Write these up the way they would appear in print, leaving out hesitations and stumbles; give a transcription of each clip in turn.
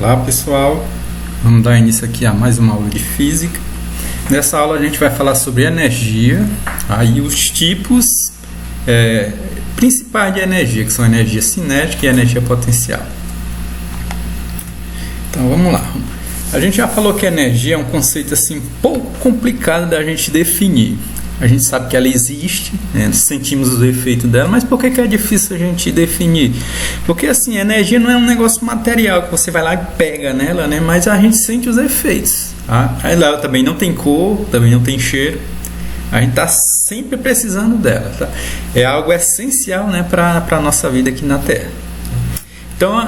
Olá pessoal, vamos dar início aqui a mais uma aula de física. Nessa aula a gente vai falar sobre energia, aí os tipos principais de energia, que são a energia cinética e a energia potencial. Então vamos lá. A gente já falou que a energia é um conceito assim pouco complicado da gente definir. A gente sabe que ela existe, né? Sentimos os efeitos dela, mas por que é difícil a gente definir? Porque assim, a energia não é um negócio material que você vai lá e pega nela, né? Mas a gente sente os efeitos. Tá? Ela também não tem cor, também não tem cheiro. A gente está sempre precisando dela. Tá? É algo essencial, né, para a nossa vida aqui na Terra. Então,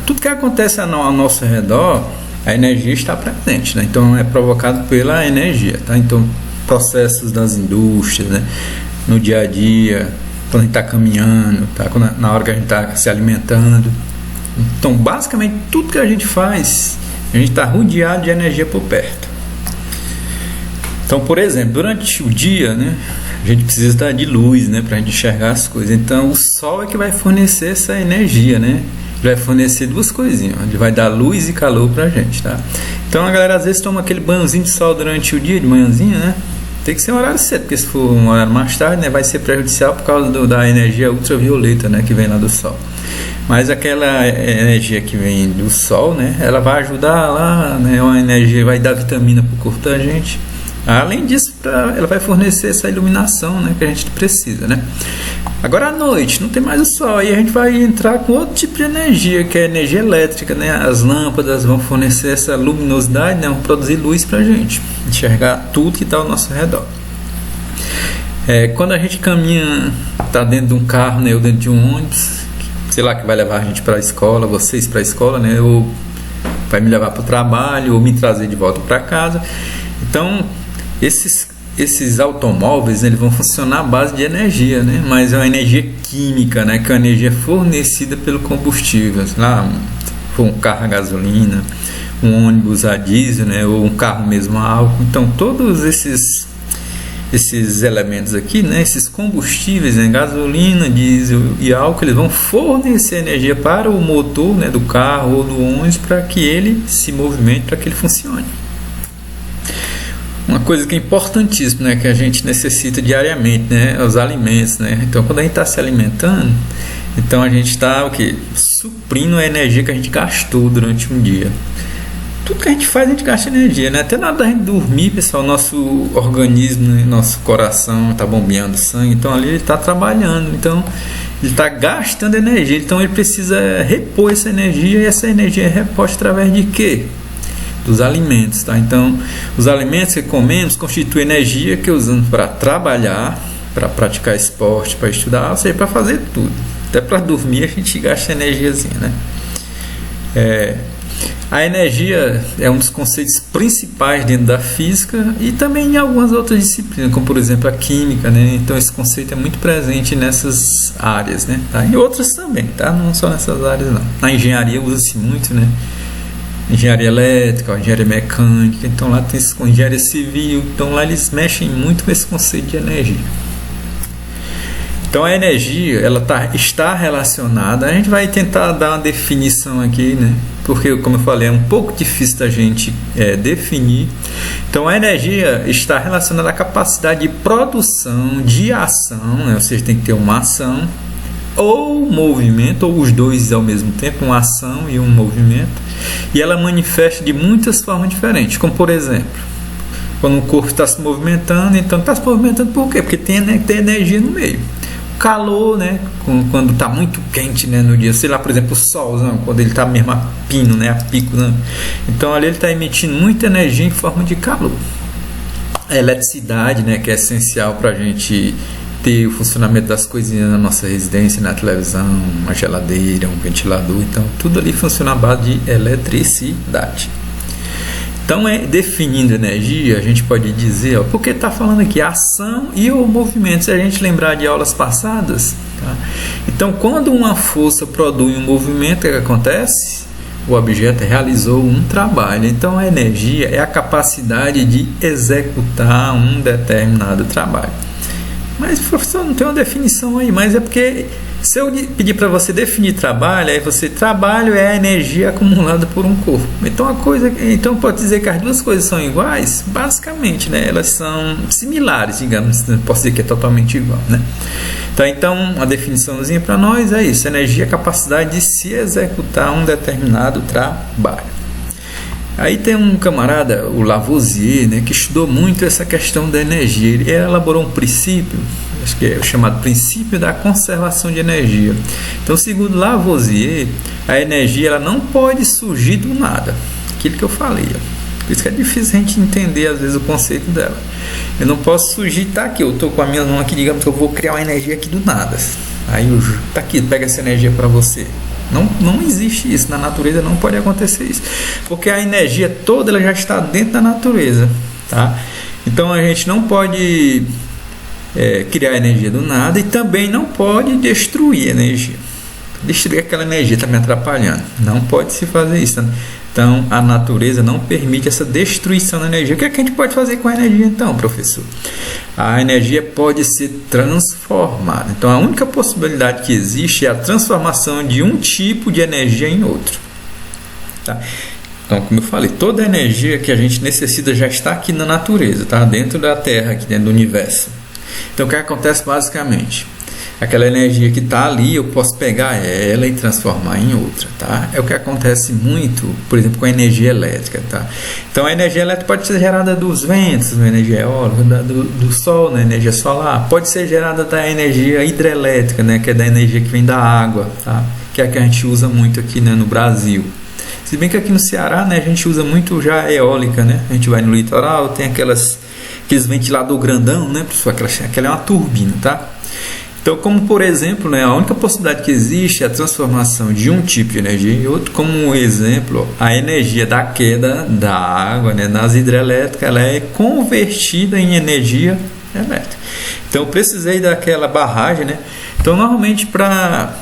tudo que acontece ao nosso redor, a energia está presente. Né? Então, é provocado pela energia. Tá? Então, processos das indústrias, né? No dia a dia, quando a gente está caminhando, tá? Na hora que a gente está se alimentando. Então, basicamente, tudo que a gente faz, a gente está rodeado de energia por perto. Então, por exemplo, durante o dia, né, a gente precisa de luz, né, para a gente enxergar as coisas. Então, o sol é que vai fornecer essa energia, né? Ele vai fornecer duas coisinhas. Ele vai dar luz e calor para a gente, tá? Então, a galera às vezes toma aquele banhozinho de sol durante o dia, de manhãzinha, né? Tem que ser um horário cedo, porque se for um horário mais tarde, né, vai ser prejudicial por causa da energia ultravioleta, né, que vem lá do sol. Mas aquela energia que vem do sol, né, ela vai ajudar lá, né, uma energia, vai dar vitamina para o corpo da gente. Além disso, ela vai fornecer essa iluminação, né, que a gente precisa, né? Agora à noite, não tem mais o sol, aí a gente vai entrar com outro tipo de energia, que é a energia elétrica, né? As lâmpadas vão fornecer essa luminosidade, né? Vão produzir luz pra gente enxergar tudo que está ao nosso redor. Quando a gente caminha, está dentro de um carro, né? Ou dentro de um ônibus, sei lá, que vai levar a gente para a escola, vocês para a escola, né? Ou vai me levar para o trabalho, ou me trazer de volta para casa. Então, esses automóveis, né, eles vão funcionar à base de energia, né? Mas é uma energia química, né? Que é uma energia fornecida pelo combustível. Sei lá, for um carro a gasolina, um ônibus a diesel, né? Ou um carro mesmo a álcool. Então, todos esses elementos aqui, né? Esses combustíveis, né? Gasolina, diesel e álcool, eles vão fornecer energia para o motor, né? Do carro ou do ônibus para que ele se movimente, para que ele funcione. Uma coisa que é importantíssima, né, que a gente necessita diariamente, né, os alimentos, né? Então, quando a gente está se alimentando, então a gente está o quê? Suprindo a energia que a gente gastou durante um dia. Tudo que a gente faz, a gente gasta energia, né? Até na hora da gente dormir, pessoal, nosso organismo, né, nosso coração está bombeando sangue, então ali ele está trabalhando, então ele está gastando energia, então ele precisa repor essa energia, e essa energia é reposta através de quê? Dos alimentos, tá? Então, os alimentos que comemos constituem energia que usamos para trabalhar, para praticar esporte, para estudar, ou seja, para fazer tudo. Até para dormir a gente gasta energiazinha, né? A energia é um dos conceitos principais dentro da física e também em algumas outras disciplinas, como por exemplo a química, né? Então esse conceito é muito presente nessas áreas, né? Tá? E outras também, tá? Não só nessas áreas não. Na engenharia usa-se muito, né? Engenharia elétrica, engenharia mecânica, então lá tem engenharia civil, então lá eles mexem muito com esse conceito de energia. Então a energia, ela está relacionada, a gente vai tentar dar uma definição aqui, né? Porque, como eu falei, é um pouco difícil da gente definir. Então a energia está relacionada à capacidade de produção, de ação, né? Ou seja, tem que ter uma ação, ou movimento, ou os dois ao mesmo tempo, uma ação e um movimento, e ela manifesta de muitas formas diferentes, como por exemplo, quando o corpo está se movimentando, então está se movimentando por quê? Porque tem energia no meio. O calor, né, quando está muito quente, né, no dia, sei lá, por exemplo, o sol, não, quando ele está mesmo a pino, né, a pico, não. Então ali ele está emitindo muita energia em forma de calor. A eletricidade, né, que é essencial para a gente ter o funcionamento das coisinhas na nossa residência, na televisão, uma geladeira, um ventilador, então tudo ali funciona à base de eletricidade. Então, definindo energia, a gente pode dizer, ó, porque está falando aqui ação e o movimento, se a gente lembrar de aulas passadas, tá? Então, quando uma força produz um movimento, o que acontece? O objeto realizou um trabalho. Então, a energia é a capacidade de executar um determinado trabalho. Mas professor, não tem uma definição aí, mas é porque se eu pedir para você definir trabalho, aí você trabalho é a energia acumulada por um corpo. Então pode dizer que as duas coisas são iguais? Basicamente, né? Elas são similares, digamos, não posso dizer que é totalmente igual, né? Então a definiçãozinha para nós é isso: energia é a capacidade de se executar um determinado trabalho. Aí tem um camarada, o Lavoisier, né, que estudou muito essa questão da energia. Ele elaborou um princípio, acho que é o chamado princípio da conservação de energia. Então, segundo Lavoisier, a energia ela não pode surgir do nada. Aquilo que eu falei. Por isso que é difícil a gente entender, às vezes, o conceito dela. Eu não posso surgir, tá aqui, eu estou com a minha mão aqui, digamos que eu vou criar uma energia aqui do nada. Aí, tá aqui, pega essa energia para você. Não existe isso, na natureza não pode acontecer isso, porque a energia toda ela já está dentro da natureza, tá? Então a gente não pode criar energia do nada e também não pode destruir energia. Destruir aquela energia está me atrapalhando, não pode se fazer isso, né? Então a natureza não permite essa destruição da energia. O que é que a gente pode fazer com a energia então, professor? A energia pode ser transformada. Então a única possibilidade que existe é a transformação de um tipo de energia em outro, tá? Então, como eu falei, toda a energia que a gente necessita já está aqui na natureza, tá? Dentro da Terra, aqui dentro do universo. Então o que acontece basicamente? Aquela energia que está ali, eu posso pegar ela e transformar em outra, tá? É o que acontece muito, por exemplo, com a energia elétrica, tá? Então, a energia elétrica pode ser gerada dos ventos, da energia eólica, do sol, da energia solar. Pode ser gerada da energia hidrelétrica, né? Que é da energia que vem da água, tá? Que é a que a gente usa muito aqui, né, no Brasil. Se bem que aqui no Ceará, né, a gente usa muito já a eólica, né? A gente vai no litoral, tem aqueles ventilador grandão, né? Aquela é uma turbina, tá? Então, como por exemplo, né, a única possibilidade que existe é a transformação de um tipo de energia em outro. Como exemplo, a energia da queda da água, né, nas hidrelétricas, ela é convertida em energia elétrica. Então, eu precisei daquela barragem, né? Então, normalmente, para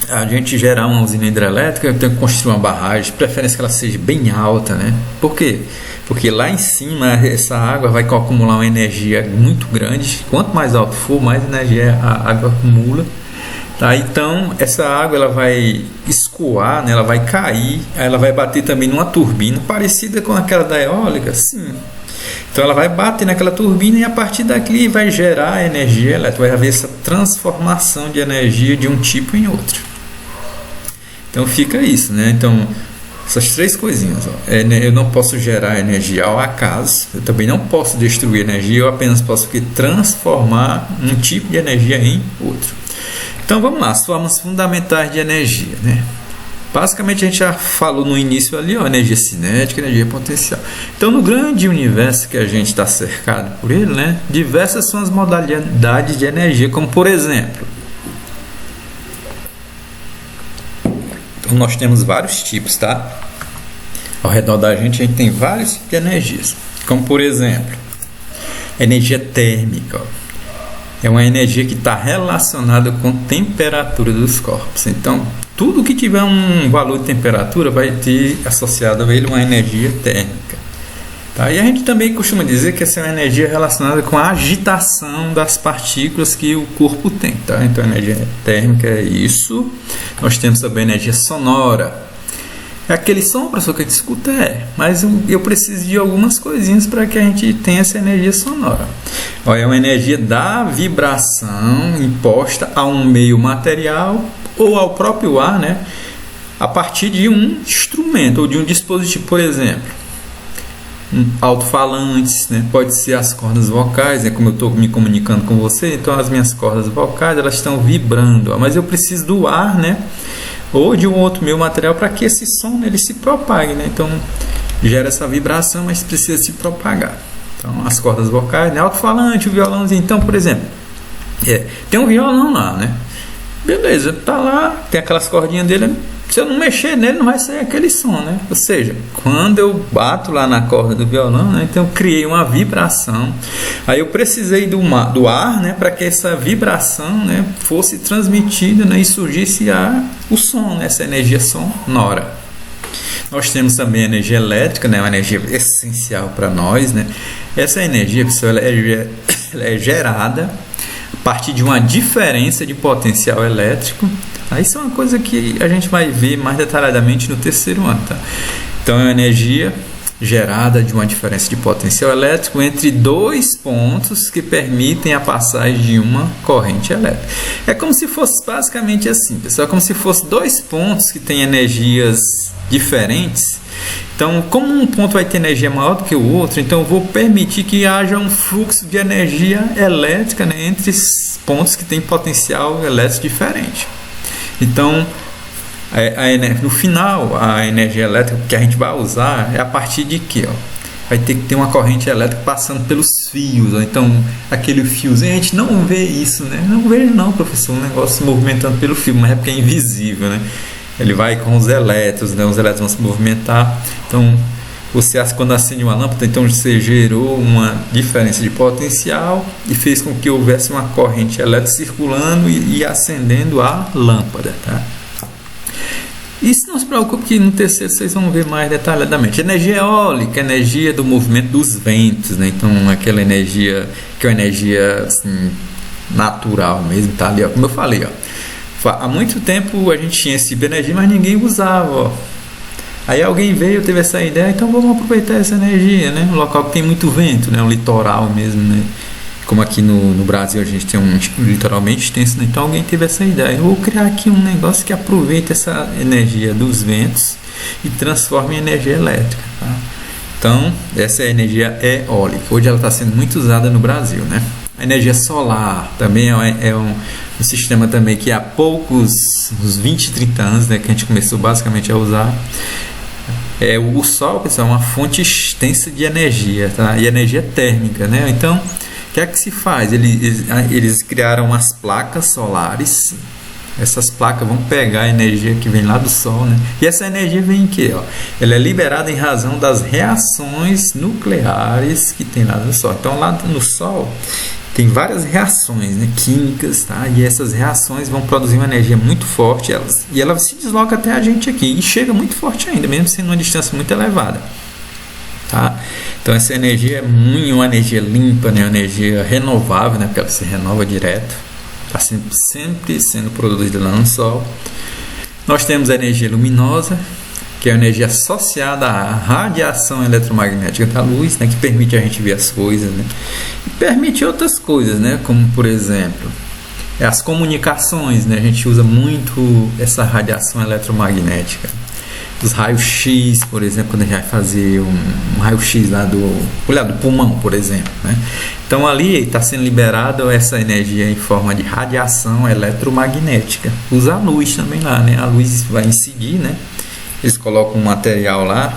a gente gerar uma usina hidrelétrica, eu tenho que construir uma barragem, de preferência que ela seja bem alta, né? Por quê? Porque lá em cima essa água vai acumular uma energia muito grande. Quanto mais alto for, mais energia a água acumula, tá? Então essa água ela vai escoar, né? Ela vai cair, ela vai bater também numa turbina parecida com aquela da eólica, sim. Então ela vai bater naquela turbina e a partir daqui vai gerar energia elétrica. Vai haver essa transformação de energia de um tipo em outro. Então fica isso, né? Então essas três coisinhas, ó. Eu não posso gerar energia ao acaso, eu também não posso destruir energia, eu apenas posso transformar um tipo de energia em outro. Então vamos lá, as formas fundamentais de energia, né? Basicamente a gente já falou no início ali, ó, energia cinética, energia potencial. Então no grande universo que a gente está cercado por ele, né, diversas são as modalidades de energia, como por exemplo, nós temos vários tipos, tá? Ao redor da gente a gente tem vários tipos de energias. Como por exemplo, energia térmica. Ó. É uma energia que está relacionada com temperatura dos corpos. Então, tudo que tiver um valor de temperatura vai ter associado a ele uma energia térmica. Tá? E a gente também costuma dizer que essa é uma energia relacionada com a agitação das partículas que o corpo tem. Tá? Então, a energia térmica é isso. Nós temos também a energia sonora. É aquele som, professor, que a gente escuta, mas eu preciso de algumas coisinhas para que a gente tenha essa energia sonora. É uma energia da vibração imposta a um meio material ou ao próprio ar, né? A partir de um instrumento ou de um dispositivo, por exemplo. Alto-falantes, né? Pode ser as cordas vocais, né? Como eu estou me comunicando com você, então as minhas cordas vocais elas estão vibrando, mas eu preciso do ar, né? Ou de um outro meio material para que esse som ele se propague, né? Então gera essa vibração, mas precisa se propagar. Então as cordas vocais, né? Alto-falante, o violãozinho. Então, por exemplo, tem um violão lá, né? Beleza, tá lá, tem aquelas cordinhas dele. Se eu não mexer nele, não vai sair aquele som, né? Ou seja, quando eu bato lá na corda do violão, né? Então eu criei uma vibração. Aí eu precisei do ar, né? Para que essa vibração, né? Fosse transmitida, né? E surgisse o som, né? Essa energia sonora. Nós temos também a energia elétrica, né? Uma energia essencial para nós, né? Essa energia, pessoal, ela é gerada a partir de uma diferença de potencial elétrico. Isso é uma coisa que a gente vai ver mais detalhadamente no terceiro ano. Tá? Então, é uma energia gerada de uma diferença de potencial elétrico entre dois pontos que permitem a passagem de uma corrente elétrica. É como se fosse basicamente assim, pessoal, é como se fosse dois pontos que têm energias diferentes. Então, como um ponto vai ter energia maior do que o outro, então eu vou permitir que haja um fluxo de energia elétrica, né, entre pontos que têm potencial elétrico diferente. Então, no final, a energia elétrica que a gente vai usar é a partir de quê? Vai ter que ter uma corrente elétrica passando pelos fios. Então, aquele fiozinho, a gente não vê isso, né? Não vejo não, professor, um negócio se movimentando pelo fio, mas é porque é invisível, né? Ele vai com os elétrons, né? Os elétrons vão se movimentar. Então, quando acende uma lâmpada, então você gerou uma diferença de potencial e fez com que houvesse uma corrente elétrica circulando e acendendo a lâmpada, tá? E não se preocupe que no terceiro vocês vão ver mais detalhadamente. Energia eólica, energia do movimento dos ventos, né? Então, aquela energia que é uma energia assim, natural mesmo, tá ali, ó. Como eu falei, ó. Há muito tempo a gente tinha esse tipo de energia, mas ninguém usava, ó. Aí alguém veio, teve essa ideia, então vamos aproveitar essa energia, né? Um local que tem muito vento, né? Um litoral mesmo, né? Como aqui no Brasil a gente tem um litoral bem extenso, né? Então alguém teve essa ideia. Eu vou criar aqui um negócio que aproveita essa energia dos ventos e transforma em energia elétrica, tá? Então, essa é a energia eólica. Hoje ela está sendo muito usada no Brasil, né? A energia solar também é um sistema também que há uns 20, 30 anos, né, que a gente começou basicamente a usar. O Sol, pessoal, é uma fonte extensa de energia, tá? E energia térmica, né? Então, o que é que se faz? Eles criaram umas placas solares. Essas placas vão pegar a energia que vem lá do Sol, né? E essa energia vem em quê? Ela é liberada em razão das reações nucleares que tem lá no Sol. Então, lá no Sol tem várias reações, né, químicas, tá? E essas reações vão produzir uma energia muito forte, e ela se desloca até a gente aqui e chega muito forte ainda, mesmo sendo uma distância muito elevada, tá? Então essa energia é uma energia limpa, né, uma energia renovável, né, porque ela se renova direto, está sempre sendo produzida lá no Sol. Nós temos a energia luminosa, que é a energia associada à radiação eletromagnética da luz, né, que permite a gente ver as coisas, né, e permite outras coisas, né, como por exemplo as comunicações, né, a gente usa muito essa radiação eletromagnética. Os raios-x, por exemplo, quando a gente vai fazer um raio-x lá do pulmão, por exemplo, né? Então ali está sendo liberada essa energia em forma de radiação eletromagnética. Usa a luz também lá, né? A luz vai incidir, né? Eles colocam um material lá,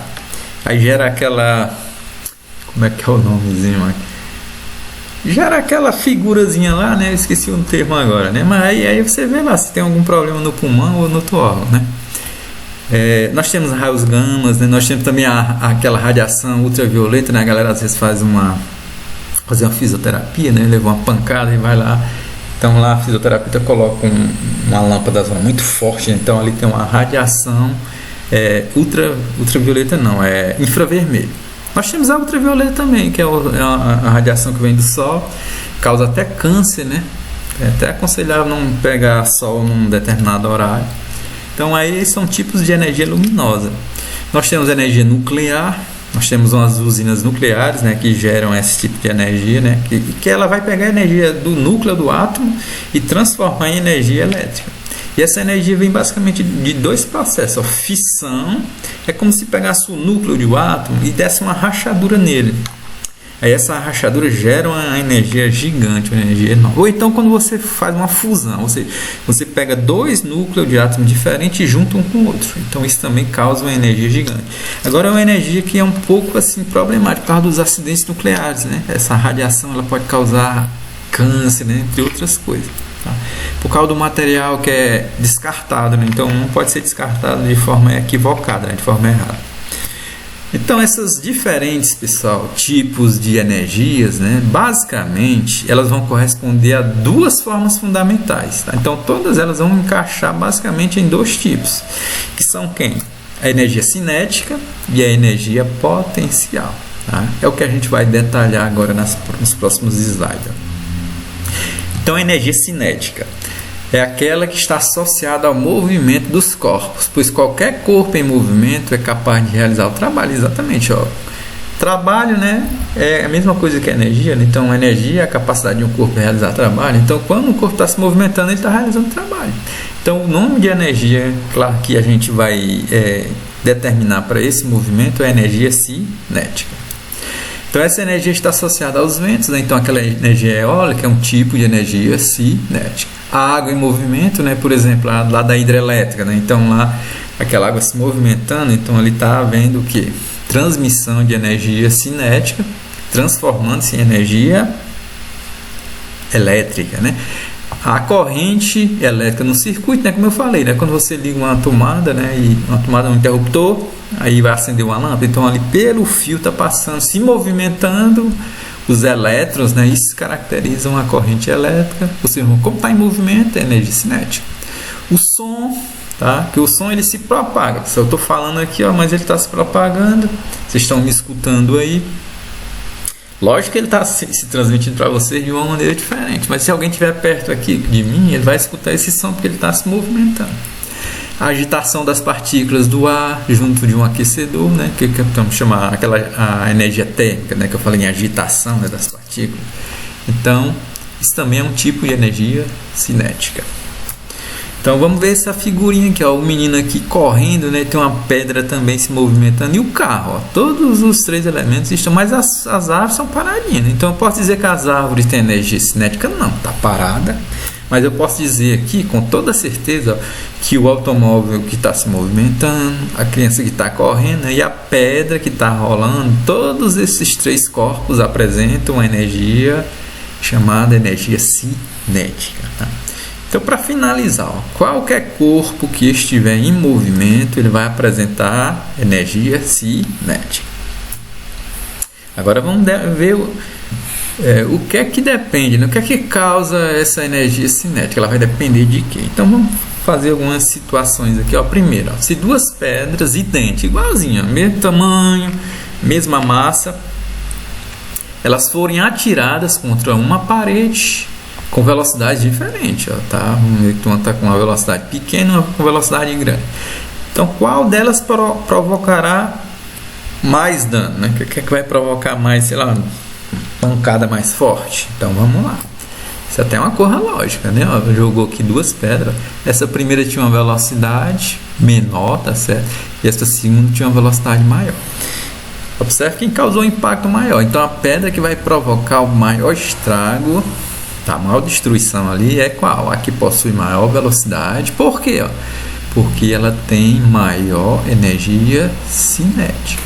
aí gera aquela... Como é que é o nomezinho aqui? Gera aquela figurazinha lá, né? Eu esqueci o termo agora, né? Mas aí você vê lá se tem algum problema no pulmão ou no outro órgão, né? Nós temos raios gamas, né? Nós temos também aquela radiação ultravioleta, né? A galera às vezes faz uma fisioterapia, né? Leva uma pancada e vai lá. Então lá a fisioterapeuta coloca uma lâmpada muito forte, né? Então ali tem uma radiação ultravioleta, não, é infravermelho. Nós temos a ultravioleta também, que é a radiação que vem do Sol, causa até câncer, né? É até aconselhável não pegar Sol num determinado horário. Então aí são tipos de energia luminosa. Nós temos energia nuclear, nós temos umas usinas nucleares, né, que geram esse tipo de energia, né, que ela vai pegar a energia do núcleo do átomo e transformar em energia elétrica. E essa energia vem basicamente de dois processos. Fissão é como se pegasse o núcleo de um átomo e desse uma rachadura nele. Aí essa rachadura gera uma energia gigante, uma energia enorme. Ou então quando você faz uma fusão, ou seja, você pega dois núcleos de átomos diferentes e junta um com o outro. Então isso também causa uma energia gigante. Agora é uma energia que é um pouco assim problemática por causa dos acidentes nucleares, né? Essa radiação ela pode causar câncer, né? Entre outras coisas. Tá? Por causa do material que é descartado, né? Então não pode ser descartado de forma equivocada, né? De forma errada. Então essas diferentes, pessoal, tipos de energias, né, basicamente elas vão corresponder a duas formas fundamentais, tá? Então todas elas vão encaixar basicamente em dois tipos, que são quem? A energia cinética e a energia potencial, tá? É o que a gente vai detalhar agora nos próximos slides. Então a energia cinética é aquela que está associada ao movimento dos corpos, pois qualquer corpo em movimento é capaz de realizar o trabalho. Exatamente, ó. Trabalho, né, é a mesma coisa que a energia, né? Então a energia é a capacidade de um corpo realizar trabalho. Então quando o corpo está se movimentando, ele está realizando trabalho. Então o nome de energia, claro, que a gente vai determinar para esse movimento é energia cinética. Então essa energia está associada aos ventos, né? Então aquela energia eólica é um tipo de energia cinética. A água em movimento, né? Por exemplo, lá da hidrelétrica, né? Então lá aquela água se movimentando, então ali está havendo o quê? Transmissão de energia cinética, transformando-se em energia elétrica, né? A corrente elétrica no circuito, né? Como eu falei, né? Quando você liga uma tomada, né? E uma tomada, um interruptor, aí vai acender uma lâmpada, então ali pelo fio está passando, se movimentando os elétrons, né? Isso caracteriza uma corrente elétrica. Ou seja, como está em movimento, é energia cinética. O som, tá? Que o som ele se propaga. Se eu estou falando aqui, ó, mas ele está se propagando. Vocês estão me escutando aí. Lógico que ele está se transmitindo para vocês de uma maneira diferente. Mas se alguém estiver perto aqui de mim, ele vai escutar esse som porque ele está se movimentando. A agitação das partículas do ar junto de um aquecedor, né? Que vamos chamar a energia térmica, né? Que eu falei em agitação, né? Das partículas. Então, isso também é um tipo de energia cinética. Então vamos ver essa figurinha aqui, ó, o menino aqui correndo, né? Tem uma pedra também se movimentando e o carro, ó, todos os três elementos estão, mas as árvores são paradinhas, né? Então eu posso dizer que as árvores têm energia cinética? Não, tá parada. Mas eu posso dizer aqui com toda certeza, ó, que o automóvel que está se movimentando, a criança que está correndo, né, e a pedra que está rolando, todos esses três corpos apresentam uma energia chamada energia cinética, tá? Então, para finalizar, ó, qualquer corpo que estiver em movimento, ele vai apresentar energia cinética. Agora vamos ver o que é que depende, né? O que é que causa essa energia cinética? Ela vai depender de quê? Então, vamos fazer algumas situações aqui. Ó. Primeiro, ó, se duas pedras idênticas, igualzinhas, mesmo tamanho, mesma massa, elas forem atiradas contra uma parede, com velocidade diferente, ó, tá? Uma está com uma velocidade pequena e uma com velocidade grande. Então, qual delas provocará mais dano, né? O que é que vai provocar mais, sei lá, pancada mais forte? Então, vamos lá. Isso até é uma coisa lógica, né? Ó, jogou aqui duas pedras. Essa primeira tinha uma velocidade menor, tá certo? E essa segunda tinha uma velocidade maior. Observe quem causou um impacto maior. Então, a pedra que vai provocar o maior estrago, a maior destruição ali é qual? A que possui maior velocidade. Por quê? Ó? Porque ela tem maior energia cinética.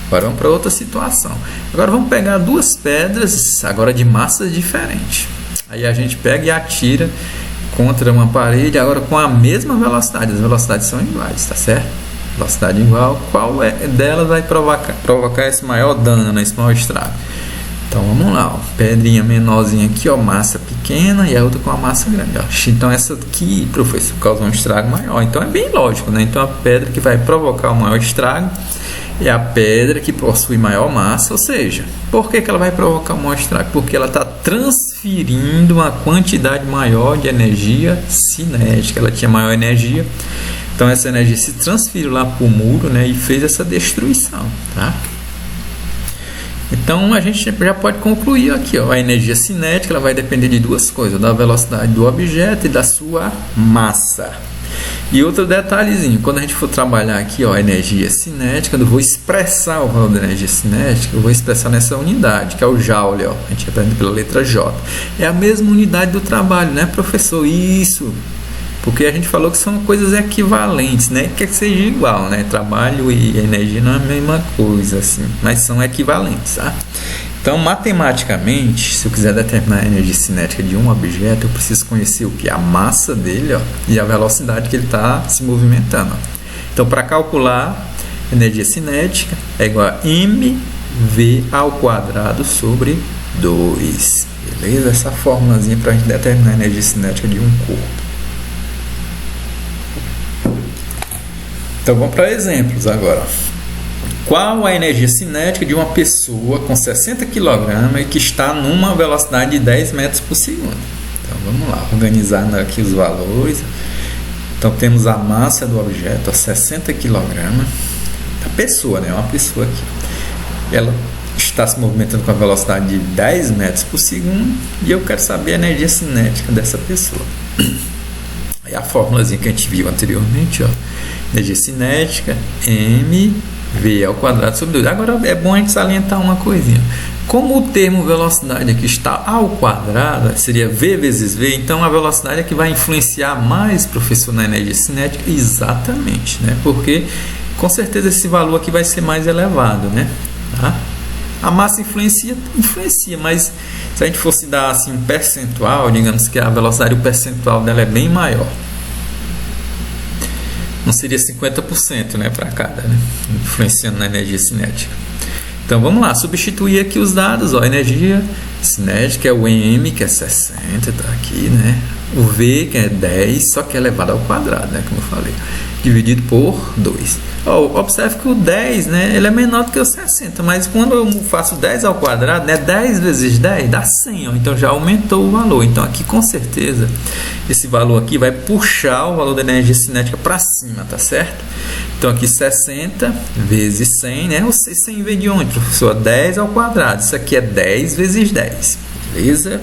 Agora vamos para outra situação. Agora vamos pegar duas pedras, agora de massas diferentes. Aí a gente pega e atira contra uma parede, agora com a mesma velocidade. As velocidades são iguais, tá certo? Velocidade igual. Qual delas vai provocar esse maior dano, esse maior estrago? Então vamos lá, ó, pedrinha menorzinha aqui, ó, massa pequena, e a outra com a massa grande, ó. Então essa aqui, professor, causa um estrago maior. Então é bem lógico, né? Então a pedra que vai provocar o maior estrago é a pedra que possui maior massa, ou seja, por que ela vai provocar o maior estrago? Porque ela está transferindo uma quantidade maior de energia cinética, ela tinha maior energia, então essa energia se transferiu lá para o muro, né, e fez essa destruição, tá? Então a gente já pode concluir aqui, ó, a energia cinética ela vai depender de duas coisas, da velocidade do objeto e da sua massa. E outro detalhezinho, quando a gente for trabalhar aqui, ó, a energia cinética, eu vou expressar o valor da energia cinética, eu vou expressar nessa unidade, que é o joule, ó, a gente aprende pela letra J. É a mesma unidade do trabalho, né, professor? Isso, porque a gente falou que são coisas equivalentes, né? Quer que seja igual, né? Trabalho e energia não é a mesma coisa, assim, mas são equivalentes, tá? Então, matematicamente, se eu quiser determinar a energia cinética de um objeto, eu preciso conhecer o que? A massa dele, ó, e a velocidade que ele está se movimentando. Ó. Então, para calcular a energia cinética, é igual a mv ao quadrado sobre 2. Beleza? Essa formulazinha para a gente determinar a energia cinética de um corpo. Então vamos para exemplos agora. Qual a energia cinética de uma pessoa com 60 kg e que está numa velocidade de 10 metros por segundo? Então vamos lá, organizando aqui os valores. Então temos a massa do objeto a 60 kg. A pessoa, né? Uma pessoa aqui. Ela está se movimentando com a velocidade de 10 metros por segundo e eu quero saber a energia cinética dessa pessoa. Aí a fórmulazinha que a gente viu anteriormente, ó. Energia cinética, mv ao quadrado sobre 2. Agora é bom a gente salientar uma coisinha. Como o termo velocidade aqui está ao quadrado, seria v vezes v, então a velocidade é que vai influenciar mais, professor, na energia cinética? Exatamente, né? Porque com certeza esse valor aqui vai ser mais elevado, né? Tá? A massa influencia, mas se a gente fosse dar assim um percentual, digamos que a velocidade, o percentual dela é bem maior. Não seria 50%, né, para cada, né? Influenciando na energia cinética. Então vamos lá, substituir aqui os dados, ó, energia cinética é o m, que é 60, tá aqui, né? O v, que é 10, só que é elevado ao quadrado, né, como eu falei, dividido por 2. Ó, observe que o 10, né, ele é menor do que o 60, mas quando eu faço 10 ao quadrado, né, 10 vezes 10 dá 100, ó, então já aumentou o valor. Então aqui com certeza esse valor aqui vai puxar o valor da energia cinética para cima, tá certo? Então aqui 60 vezes 100, né? Ou seja, 100 vem de onde, professor? 10 ao quadrado. Isso aqui é 10 vezes 10, beleza?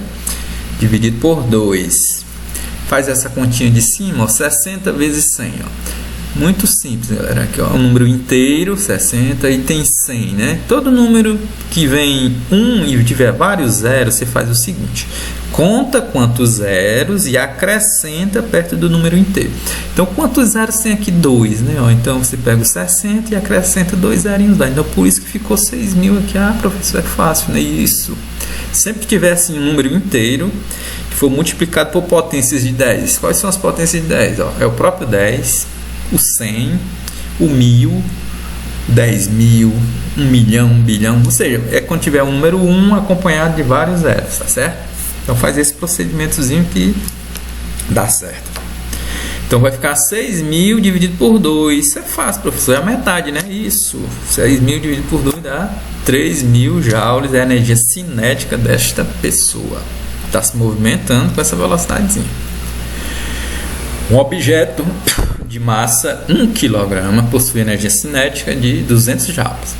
Dividido por 2. Faz essa continha de cima, ó, 60 vezes 100, ó. Muito simples, galera. Aqui, ó, um número inteiro, 60, e tem 100, né? Todo número que vem 1 e tiver vários zeros, você faz o seguinte: conta quantos zeros e acrescenta perto do número inteiro. Então, quantos zeros tem aqui? 2, né? Ó, então, você pega o 60 e acrescenta 2 zerinhos lá. Então, por isso que ficou 6.000 aqui. Ah, professor, é fácil, né? Isso. Sempre que tiver assim um número inteiro que for multiplicado por potências de 10. Quais são as potências de 10? Ó, é o próprio 10, o 100, o 1000, 10.000, 1 milhão, 1 bilhão. Ou seja, é quando tiver um número 1 acompanhado de vários zeros, tá certo? Então faz esse procedimentozinho que dá certo. Então vai ficar 6.000 dividido por 2. Isso é fácil, professor. É a metade, né? Isso. 6.000 dividido por 2 dá 3.000 joules. É a energia cinética desta pessoa. Está se movimentando com essa velocidadezinha. Um objeto de massa 1 kg possui energia cinética de 200 joules.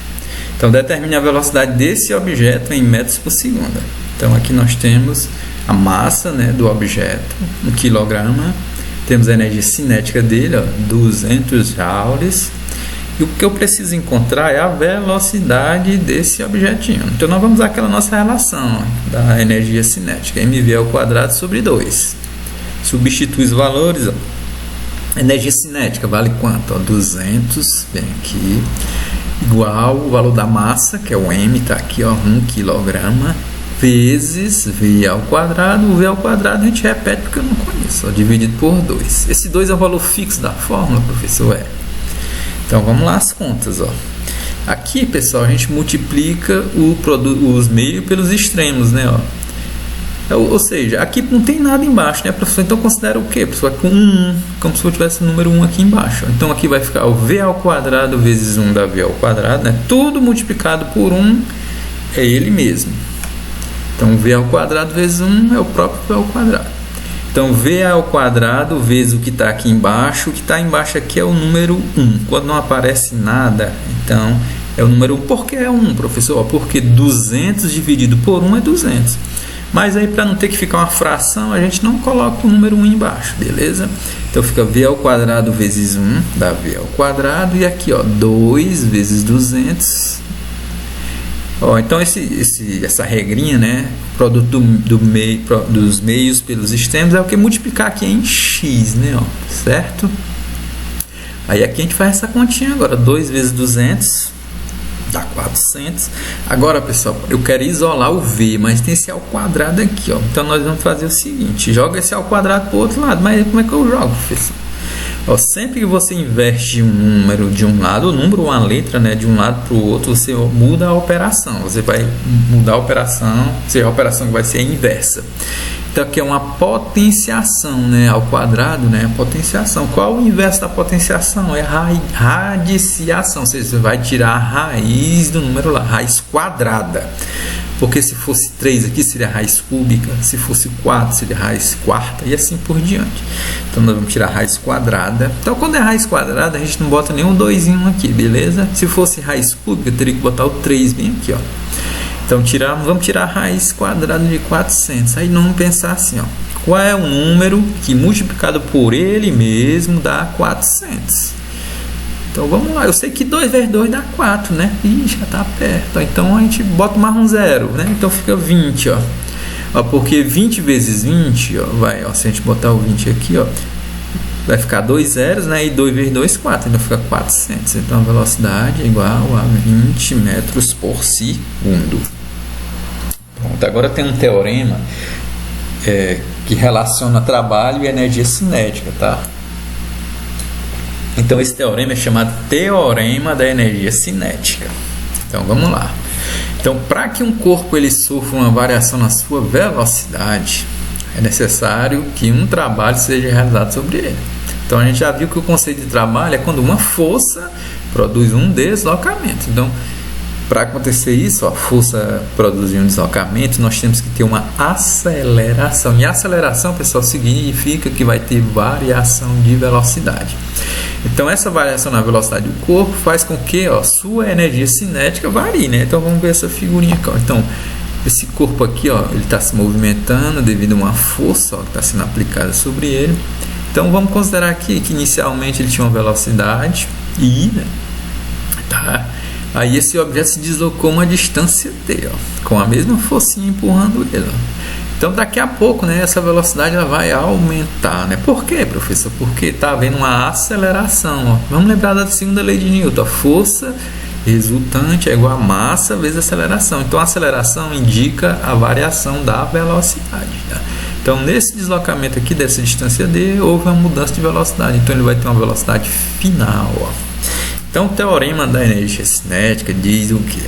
Então determine a velocidade desse objeto em metros por segundo. Então aqui nós temos a massa, né, do objeto, 1 kg. Temos a energia cinética dele, ó, 200 joules. E o que eu preciso encontrar é a velocidade desse objetinho. Então nós vamos usar aquela nossa relação, ó, da energia cinética, mv ao quadrado sobre 2. Substitui os valores, ó. Energia cinética vale quanto? Ó, 200, vem aqui, igual o valor da massa, que é o m, está aqui, ó, 1 kg, vezes v ao quadrado. O v ao quadrado a gente repete porque eu não conheço, ó, dividido por 2. Esse 2 é o valor fixo da fórmula, professor? É. Então vamos lá as contas, ó. Aqui, pessoal, a gente multiplica os meios pelos extremos, né, ó. Ou seja, aqui não tem nada embaixo, né, professor? Então considera o quê, professor? Com 1, como se eu tivesse o número 1 aqui embaixo. Então aqui vai ficar o v ao quadrado vezes 1 da v ao quadrado, né? Tudo multiplicado por 1 é ele mesmo. Então v ao quadrado vezes 1 é o próprio v ao quadrado. Então v ao quadrado vezes o que está aqui embaixo. O que está embaixo aqui é o número 1. Quando não aparece nada, então é o número 1. Por que é 1, professor? Porque 200 dividido por 1 é 200. Mas aí, para não ter que ficar uma fração, a gente não coloca o número 1 embaixo, beleza? Então fica v ao quadrado vezes 1 dá v ao quadrado. E aqui, ó, 2 vezes 200. Ó, então essa regrinha, né, produto dos meios pelos extremos, é o que multiplicar aqui em x, né, ó, certo? Aí aqui a gente faz essa continha agora, 2 vezes 200 dá 400. Agora, pessoal, eu quero isolar o v, mas tem esse ao quadrado aqui, ó. Então nós vamos fazer o seguinte: joga esse ao quadrado para o outro lado. Mas como é que eu jogo, professor? Ó, sempre que você inverte um número de um lado, o número, uma letra, né, de um lado para o outro, você muda a operação. Você vai mudar a operação, a operação que vai ser a inversa. Então aqui é uma potenciação, né, ao quadrado, né, potenciação. Qual o inverso da potenciação? É radiciação, ou seja, você vai tirar a raiz do número lá, raiz quadrada. porque se fosse 3 aqui seria raiz cúbica, se fosse 4 seria raiz quarta e assim por diante. Então nós vamos tirar a raiz quadrada. Então quando é raiz quadrada a gente não bota nenhum 2 aqui, beleza? Se fosse raiz cúbica teria que botar o 3 bem aqui, ó. Então vamos tirar a raiz quadrada de 400. Aí não vamos pensar assim, ó. Qual é o número que multiplicado por ele mesmo dá 400? Então vamos lá, eu sei que 2 vezes 2 dá 4, né? Ih, já tá perto. Então a gente bota mais um zero, né? Então fica 20, ó. Porque 20 vezes 20, ó, vai, ó, se a gente botar o 20 aqui, ó, vai ficar 2 zeros, né? E 2 vezes 2, 4, então fica 400. Então a velocidade é igual a 20 metros por segundo. Pronto, agora tem um teorema que relaciona trabalho e energia cinética, tá? Então esse teorema é chamado Teorema da Energia Cinética. Então vamos lá. Então, para que um corpo ele sofra uma variação na sua velocidade, é necessário que um trabalho seja realizado sobre ele. Então a gente já viu que o conceito de trabalho é quando uma força produz um deslocamento. Então, para acontecer isso, a força produzir um deslocamento, nós temos que ter uma aceleração. E aceleração, pessoal, significa que vai ter variação de velocidade. Então, essa variação na velocidade do corpo faz com que sua energia cinética varie, né? Então, vamos ver essa figurinha aqui. Então, esse corpo aqui, ele está se movimentando devido a uma força que está sendo aplicada sobre ele. Então, vamos considerar aqui que inicialmente ele tinha uma velocidade I, né? Tá? Aí esse objeto se deslocou uma distância t, com a mesma forcinha empurrando ele. Então daqui a pouco, né, essa velocidade ela vai aumentar, né? Por quê, professor? Porque está havendo uma aceleração. Vamos lembrar da segunda lei de Newton. A força resultante é igual a massa vezes aceleração. Então a aceleração indica a variação da velocidade. Tá? Então nesse deslocamento aqui dessa distância d, houve uma mudança de velocidade. Então ele vai ter uma velocidade final. Então, o teorema da energia cinética diz o que?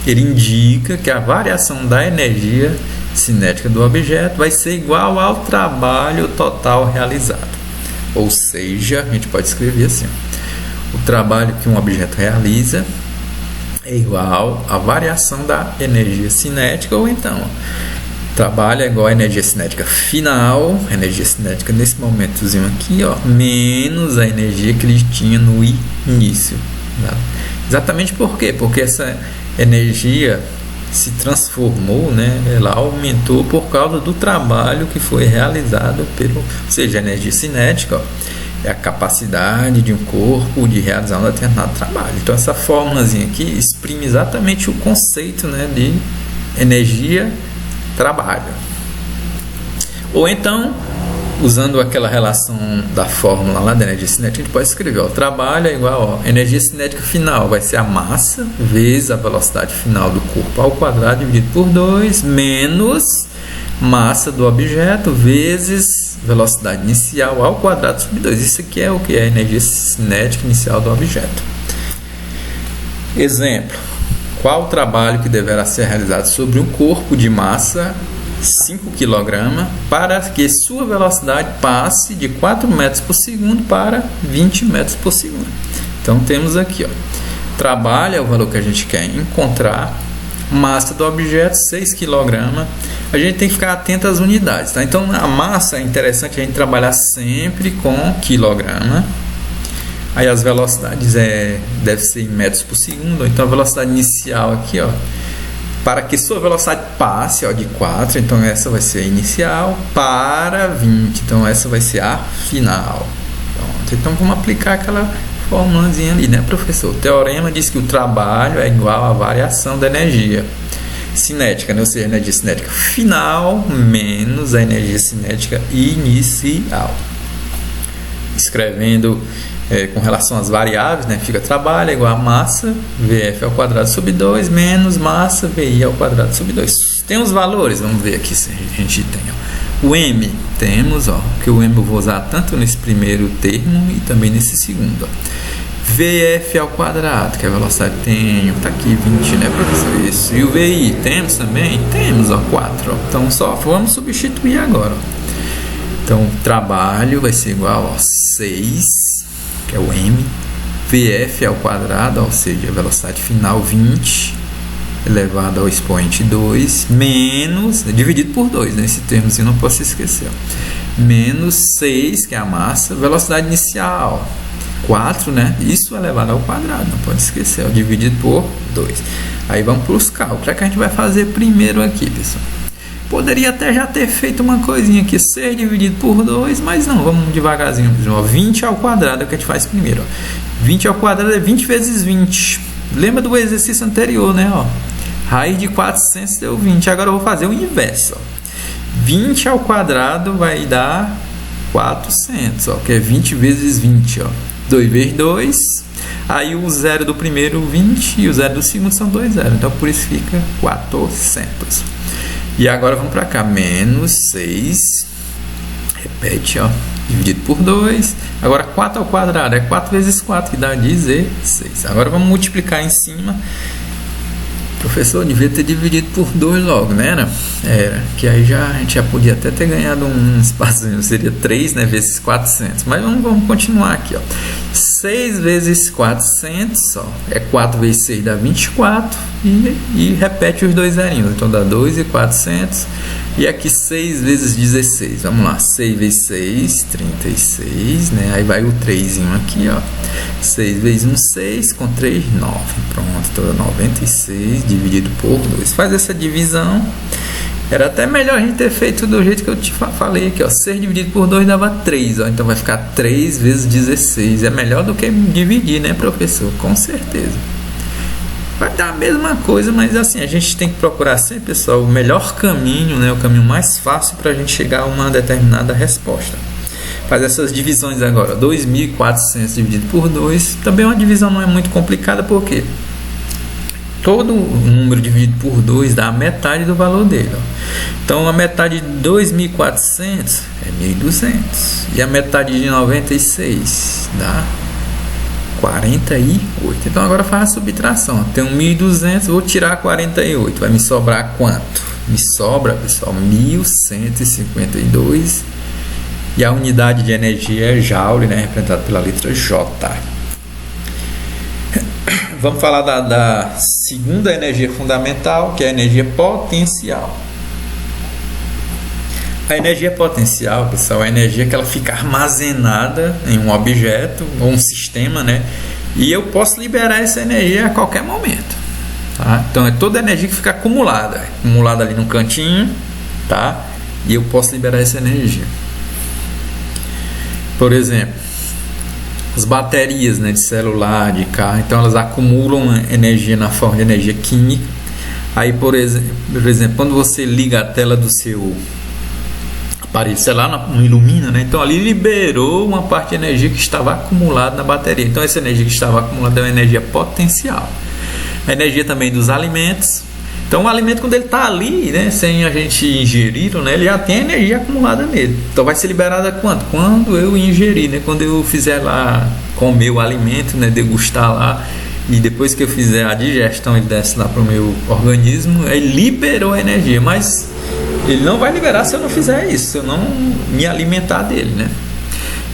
Ele indica que a variação da energia cinética do objeto vai ser igual ao trabalho total realizado. Ou seja, a gente pode escrever assim: o trabalho que um objeto realiza é igual à variação da energia cinética, ou então, trabalho é igual à energia cinética final, energia cinética nesse momentozinho aqui, menos a energia que ele tinha no início. Tá? Exatamente por quê? Porque essa energia se transformou, né? Ela aumentou por causa do trabalho que foi realizado ou seja, a energia cinética é a capacidade de um corpo de realizar um determinado trabalho. Então essa fórmulazinha aqui exprime exatamente o conceito, né, de energia trabalho. Ou então, usando aquela relação da fórmula lá da energia cinética, a gente pode escrever, o trabalho é igual a energia cinética final, vai ser a massa vezes a velocidade final do corpo ao quadrado dividido por 2, menos massa do objeto vezes velocidade inicial ao quadrado sobre 2. Isso aqui é o que é a energia cinética inicial do objeto. Exemplo: qual o trabalho que deverá ser realizado sobre um corpo de massa 5 kg para que sua velocidade passe de 4 metros por segundo para 20 metros por segundo? Então temos aqui, trabalho é o valor que a gente quer encontrar, massa do objeto 6 kg. A gente tem que ficar atento às unidades, tá? Então a massa é interessante a gente trabalhar sempre com quilograma. Aí as velocidades deve ser em metros por segundo. Então a velocidade inicial aqui, para que sua velocidade passe de 4, então essa vai ser a inicial, para 20, então essa vai ser a final. Pronto. Então vamos aplicar aquela formulazinha ali, né, professor? O teorema diz que o trabalho é igual à variação da energia cinética, né? Ou seja, a energia cinética final menos a energia cinética inicial. Escrevendo com relação às variáveis, né, fica trabalho é igual a massa VF ao quadrado sobre 2 menos massa VI ao quadrado sobre 2. Tem os valores, vamos ver aqui se a gente tem. O M temos, que o M eu vou usar tanto nesse primeiro termo e também nesse segundo. VF ao quadrado, que é a velocidade tem, tá aqui 20, né, professor? Isso. E o VI temos também? Temos, 4. Então só vamos substituir agora. Então o trabalho vai ser igual a 6, que é o M, VF ao quadrado, ou seja, a velocidade final 20, elevado ao expoente 2 menos, dividido por 2, né? Esse termozinho não posso esquecer, ó. Menos 6, que é a massa, velocidade inicial 4, né? Isso elevado ao quadrado, não pode esquecer, ó, dividido por 2. Aí vamos para os cálculos. O que a gente vai fazer primeiro aqui, pessoal? Poderia até já ter feito uma coisinha aqui, 6 dividido por 2, mas não, vamos devagarzinho. 20 ao quadrado é o que a gente faz primeiro, ó. 20 ao quadrado é 20 vezes 20. Lembra do exercício anterior, né? Ó, raiz de 400 deu 20. Agora eu vou fazer o inverso, ó. 20 ao quadrado vai dar 400, ó, que é 20 vezes 20, ó. 2 vezes 2. Aí o zero do primeiro 20 e o zero do segundo são 2 zeros. Então por isso fica 400. E agora vamos para cá, menos 6, repete, ó, dividido por 2. Agora 4 ao quadrado é 4 vezes 4, que dá 16. Agora vamos multiplicar em cima. Professor, devia ter dividido por 2 logo, né? Era, que aí a gente já podia até ter ganhado um espaço, seria 3, né, vezes 400. Mas vamos continuar aqui, ó. 6 vezes 400, ó, é 4 vezes 6 dá 24, e repete os dois zerinhos, então dá 2 e 400. E aqui 6 vezes 16, vamos lá, 6 vezes 6, 36, né? Aí vai o 3 aqui, ó. 6 vezes 1, 6, com 3, 9. Pronto, então 96 dividido por 2. Faz essa divisão. Era até melhor a gente ter feito do jeito que eu te falei aqui, ó. 6 dividido por 2 dava 3, ó. Então vai ficar 3 vezes 16. É melhor do que dividir, né, professor? Com certeza. Vai dar a mesma coisa, mas assim, a gente tem que procurar sempre, pessoal, o melhor caminho, né, o caminho mais fácil para a gente chegar a uma determinada resposta. Faz essas divisões agora. 2.400 dividido por 2. Também uma divisão não é muito complicada, porque todo número dividido por 2 dá a metade do valor dele, ó. Então a metade de 2.400 é 1.200. E a metade de 96 dá 48. Então agora faz a subtração. Tem 1.200, vou tirar 48. Vai me sobrar quanto? Me sobra, pessoal, 1.152. E a unidade de energia é joule, né, representada pela letra J. Vamos falar da segunda energia fundamental, que é a energia potencial. A energia potencial, pessoal, é a energia que ela fica armazenada em um objeto ou um sistema, né? E eu posso liberar essa energia a qualquer momento, tá? Então é toda a energia que fica acumulada ali no cantinho, tá? E eu posso liberar essa energia. Por exemplo, as baterias, né, de celular, de carro, então elas acumulam energia na forma de energia química. Aí, por exemplo, quando você liga a tela do seu aparelho celular, não ilumina, né? Então ali liberou uma parte de energia que estava acumulada na bateria. Então essa energia que estava acumulada é uma energia potencial. A energia também dos alimentos. Então o alimento, quando ele está ali, né, sem a gente ingerir, né, ele já tem energia acumulada nele. Então vai ser liberada quando? Quando eu ingerir, né? Quando eu fizer lá, comer o alimento, né, degustar lá, e depois que eu fizer a digestão, ele desce lá para o meu organismo, ele liberou a energia, mas ele não vai liberar se eu não fizer isso, se eu não me alimentar dele, né?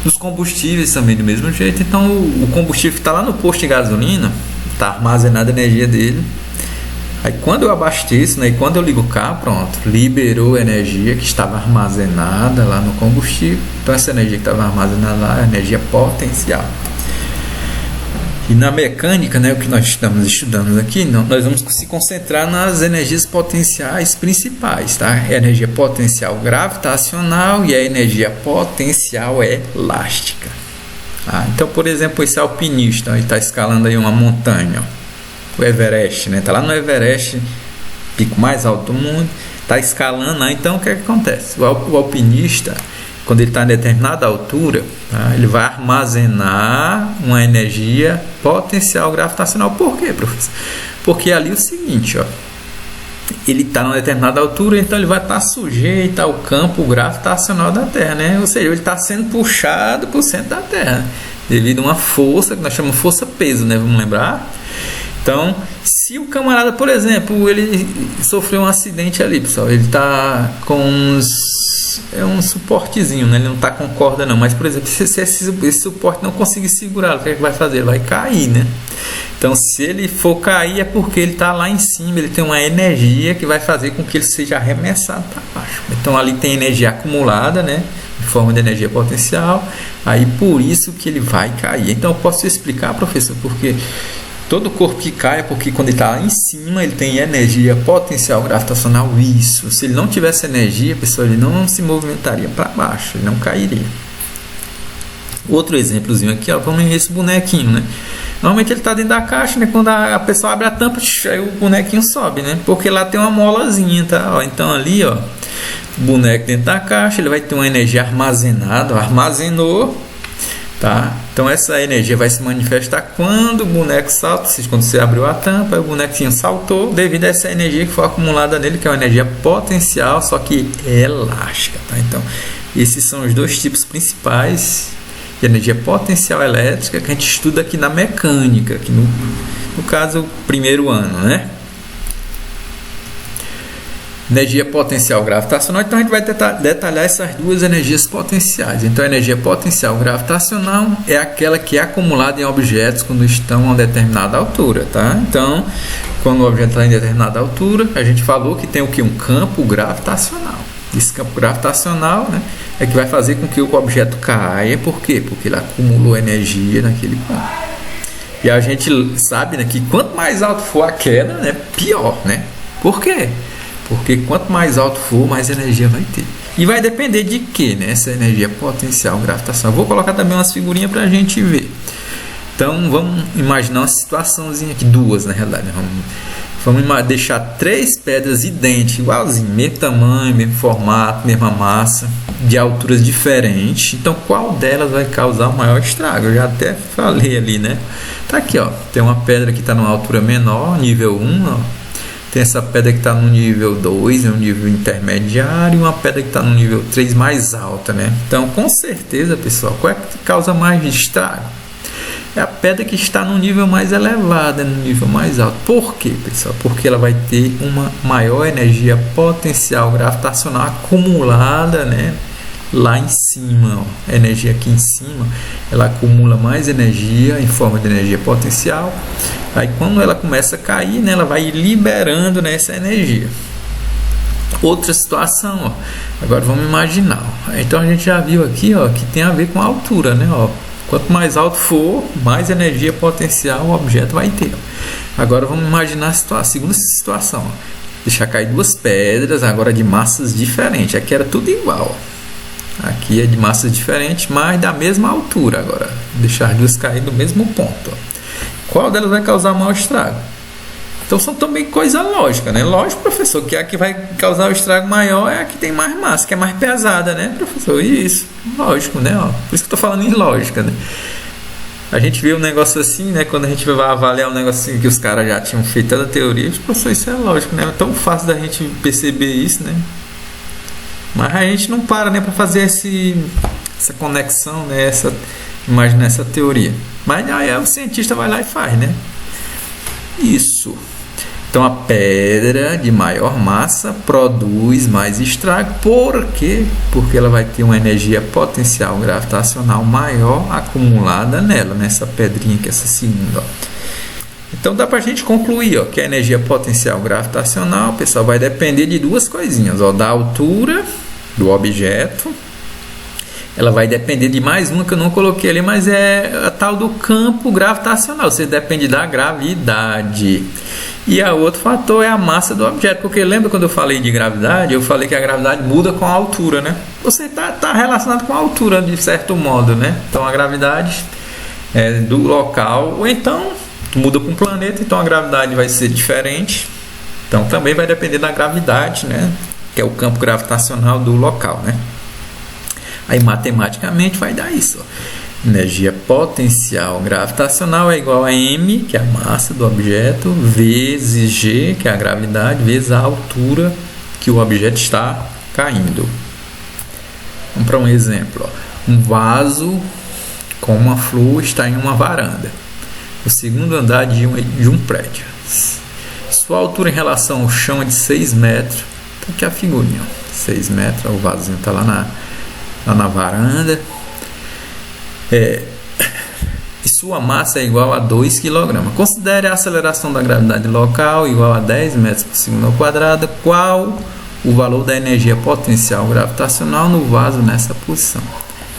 Os combustíveis também do mesmo jeito. Então o combustível que está lá no posto de gasolina, está armazenada a energia dele. Aí quando eu abasteço, né, e quando eu ligo o carro, pronto, liberou a energia que estava armazenada lá no combustível. Então essa energia que estava armazenada lá é energia potencial. E na mecânica, né, o que nós estamos estudando aqui, nós vamos se concentrar nas energias potenciais principais, tá? É a energia potencial gravitacional e a energia potencial elástica. Tá? Então, por exemplo, esse alpinista, ele está escalando aí uma montanha, ó, o Everest, né? Está lá no Everest, pico mais alto do mundo, está escalando lá. Então, o que acontece? O alpinista, quando ele está em determinada altura, tá, ele vai armazenar uma energia potencial gravitacional. Por quê, professor? Porque ali é o seguinte, ó, ele está em uma determinada altura, então ele vai estar sujeito ao campo gravitacional da Terra, né? Ou seja, ele está sendo puxado para o centro da Terra, devido a uma força que nós chamamos de força-peso, né? Vamos lembrar? Então, se o camarada, por exemplo, ele sofreu um acidente ali, pessoal, ele está com um suportezinho, né? Ele não está com corda não, mas, por exemplo, se esse suporte não conseguir segurar, o que é que vai fazer? Ele vai cair, né? Então, se ele for cair, é porque ele está lá em cima, ele tem uma energia que vai fazer com que ele seja arremessado para baixo. Então, ali tem energia acumulada, né, em forma de energia potencial, aí por isso que ele vai cair. Então, eu posso explicar, professor, porque todo corpo que cai é porque quando ele está lá em cima, ele tem energia potencial gravitacional. Isso. Se ele não tivesse energia, pessoal, ele não se movimentaria para baixo, ele não cairia. Outro exemplozinho aqui, ó, vamos ver esse bonequinho, né? Normalmente ele está dentro da caixa, né? Quando a pessoa abre a tampa, aí o bonequinho sobe, né? Porque lá tem uma molazinha, tá? Ó, então ali, ó, o boneco dentro da caixa, ele vai ter uma energia armazenada, ó, armazenou, tá? Então essa energia vai se manifestar quando o boneco salta, quando você abriu a tampa, o bonequinho saltou, devido a essa energia que foi acumulada nele, que é uma energia potencial, só que elástica, tá? Então, esses são os dois tipos principais de energia potencial elétrica que a gente estuda aqui na mecânica, aqui no caso, primeiro ano, né? Energia potencial gravitacional, então a gente vai detalhar essas duas energias potenciais. Então a energia potencial gravitacional é aquela que é acumulada em objetos quando estão a uma determinada altura, tá? Então, quando o objeto está em determinada altura, a gente falou que tem o que? Um campo gravitacional. Esse campo gravitacional, né, é que vai fazer com que o objeto caia. Por quê? Porque ele acumulou energia naquele ponto. E a gente sabe, né, que quanto mais alto for a queda, né, pior, né? Por quê? Porque quanto mais alto for, mais energia vai ter. E vai depender de quê, né? Essa energia potencial gravitacional. Vou colocar também umas figurinhas para a gente ver. Então, vamos imaginar uma situaçãozinha aqui, duas na realidade. Vamos deixar 3 pedras idênticas, igualzinho, mesmo tamanho, mesmo formato, mesma massa, de alturas diferentes. Então, qual delas vai causar o maior estrago? Eu já até falei ali, né? Tá aqui, ó. Tem uma pedra que está numa altura menor, nível 1, ó. Tem essa pedra que está no nível 2, um nível intermediário, e uma pedra que está no nível 3 mais alta, né? Então, com certeza, pessoal, qual é que causa mais estrago? É a pedra que está no nível mais elevado, no nível mais alto. Por quê, pessoal? Porque ela vai ter uma maior energia potencial gravitacional acumulada, né, lá em cima. Ó. A energia aqui em cima, ela acumula mais energia em forma de energia potencial. Aí quando ela começa a cair, né, ela vai liberando, né, essa energia. Outra situação, ó. Agora vamos imaginar. Ó. Então a gente já viu aqui, ó, que tem a ver com a altura, né, ó. Quanto mais alto for, mais energia potencial o objeto vai ter. Agora vamos imaginar a segunda situação. Ó. Deixar cair 2 pedras, agora de massas diferentes. Aqui era tudo igual. Ó. Aqui é de massas diferentes, mas da mesma altura. Agora, deixar as 2 cair do mesmo ponto. Ó. Qual delas vai causar maior estrago? Então são também coisa lógica, né? Lógico, professor, que a que vai causar o estrago maior é a que tem mais massa, que é mais pesada, né, professor? Isso, lógico, né? Ó, por isso que eu tô falando em lógica, né? A gente vê um negócio assim, né? Quando a gente vai avaliar um negócio assim que os caras já tinham feito toda a teoria, professor, isso é lógico, né? É tão fácil da gente perceber isso, né? Mas a gente não para, né, para fazer essa conexão, né? Imaginar essa teoria. Mas aí o cientista vai lá e faz, né? Isso. Então a pedra de maior massa produz mais estrago. Por quê? Porque ela vai ter uma energia potencial gravitacional maior acumulada nela, nessa pedrinha que é essa segunda. Ó. Então dá para a gente concluir, ó, que a energia potencial gravitacional, pessoal, vai depender de 2 coisinhas, ó, da altura do objeto. Ela vai depender de mais uma que eu não coloquei ali, mas é a tal do campo gravitacional. Você depende da gravidade. E a outro fator é a massa do objeto. Porque lembra quando eu falei de gravidade? Eu falei que a gravidade muda com a altura, né? Você tá relacionado com a altura, de certo modo, né? Então a gravidade é do local. Ou então muda com o planeta, então a gravidade vai ser diferente. Então também vai depender da gravidade, né? Que é o campo gravitacional do local, né? Aí matematicamente vai dar isso. Ó. Energia potencial gravitacional é igual a m, que é a massa do objeto, vezes g, que é a gravidade, vezes a altura que o objeto está caindo. Vamos para um exemplo. Ó. Um vaso com uma flor está em uma varanda. O segundo andar de um prédio. Sua altura em relação ao chão é de 6 metros. Tá aqui a figurinha. Ó. 6 metros, o vasinho está lá na varanda. e sua massa é igual a 2 kg. Considere a aceleração da gravidade local igual a 10 metros por segundo ao quadrado. Qual o valor da energia potencial gravitacional no vaso nessa posição?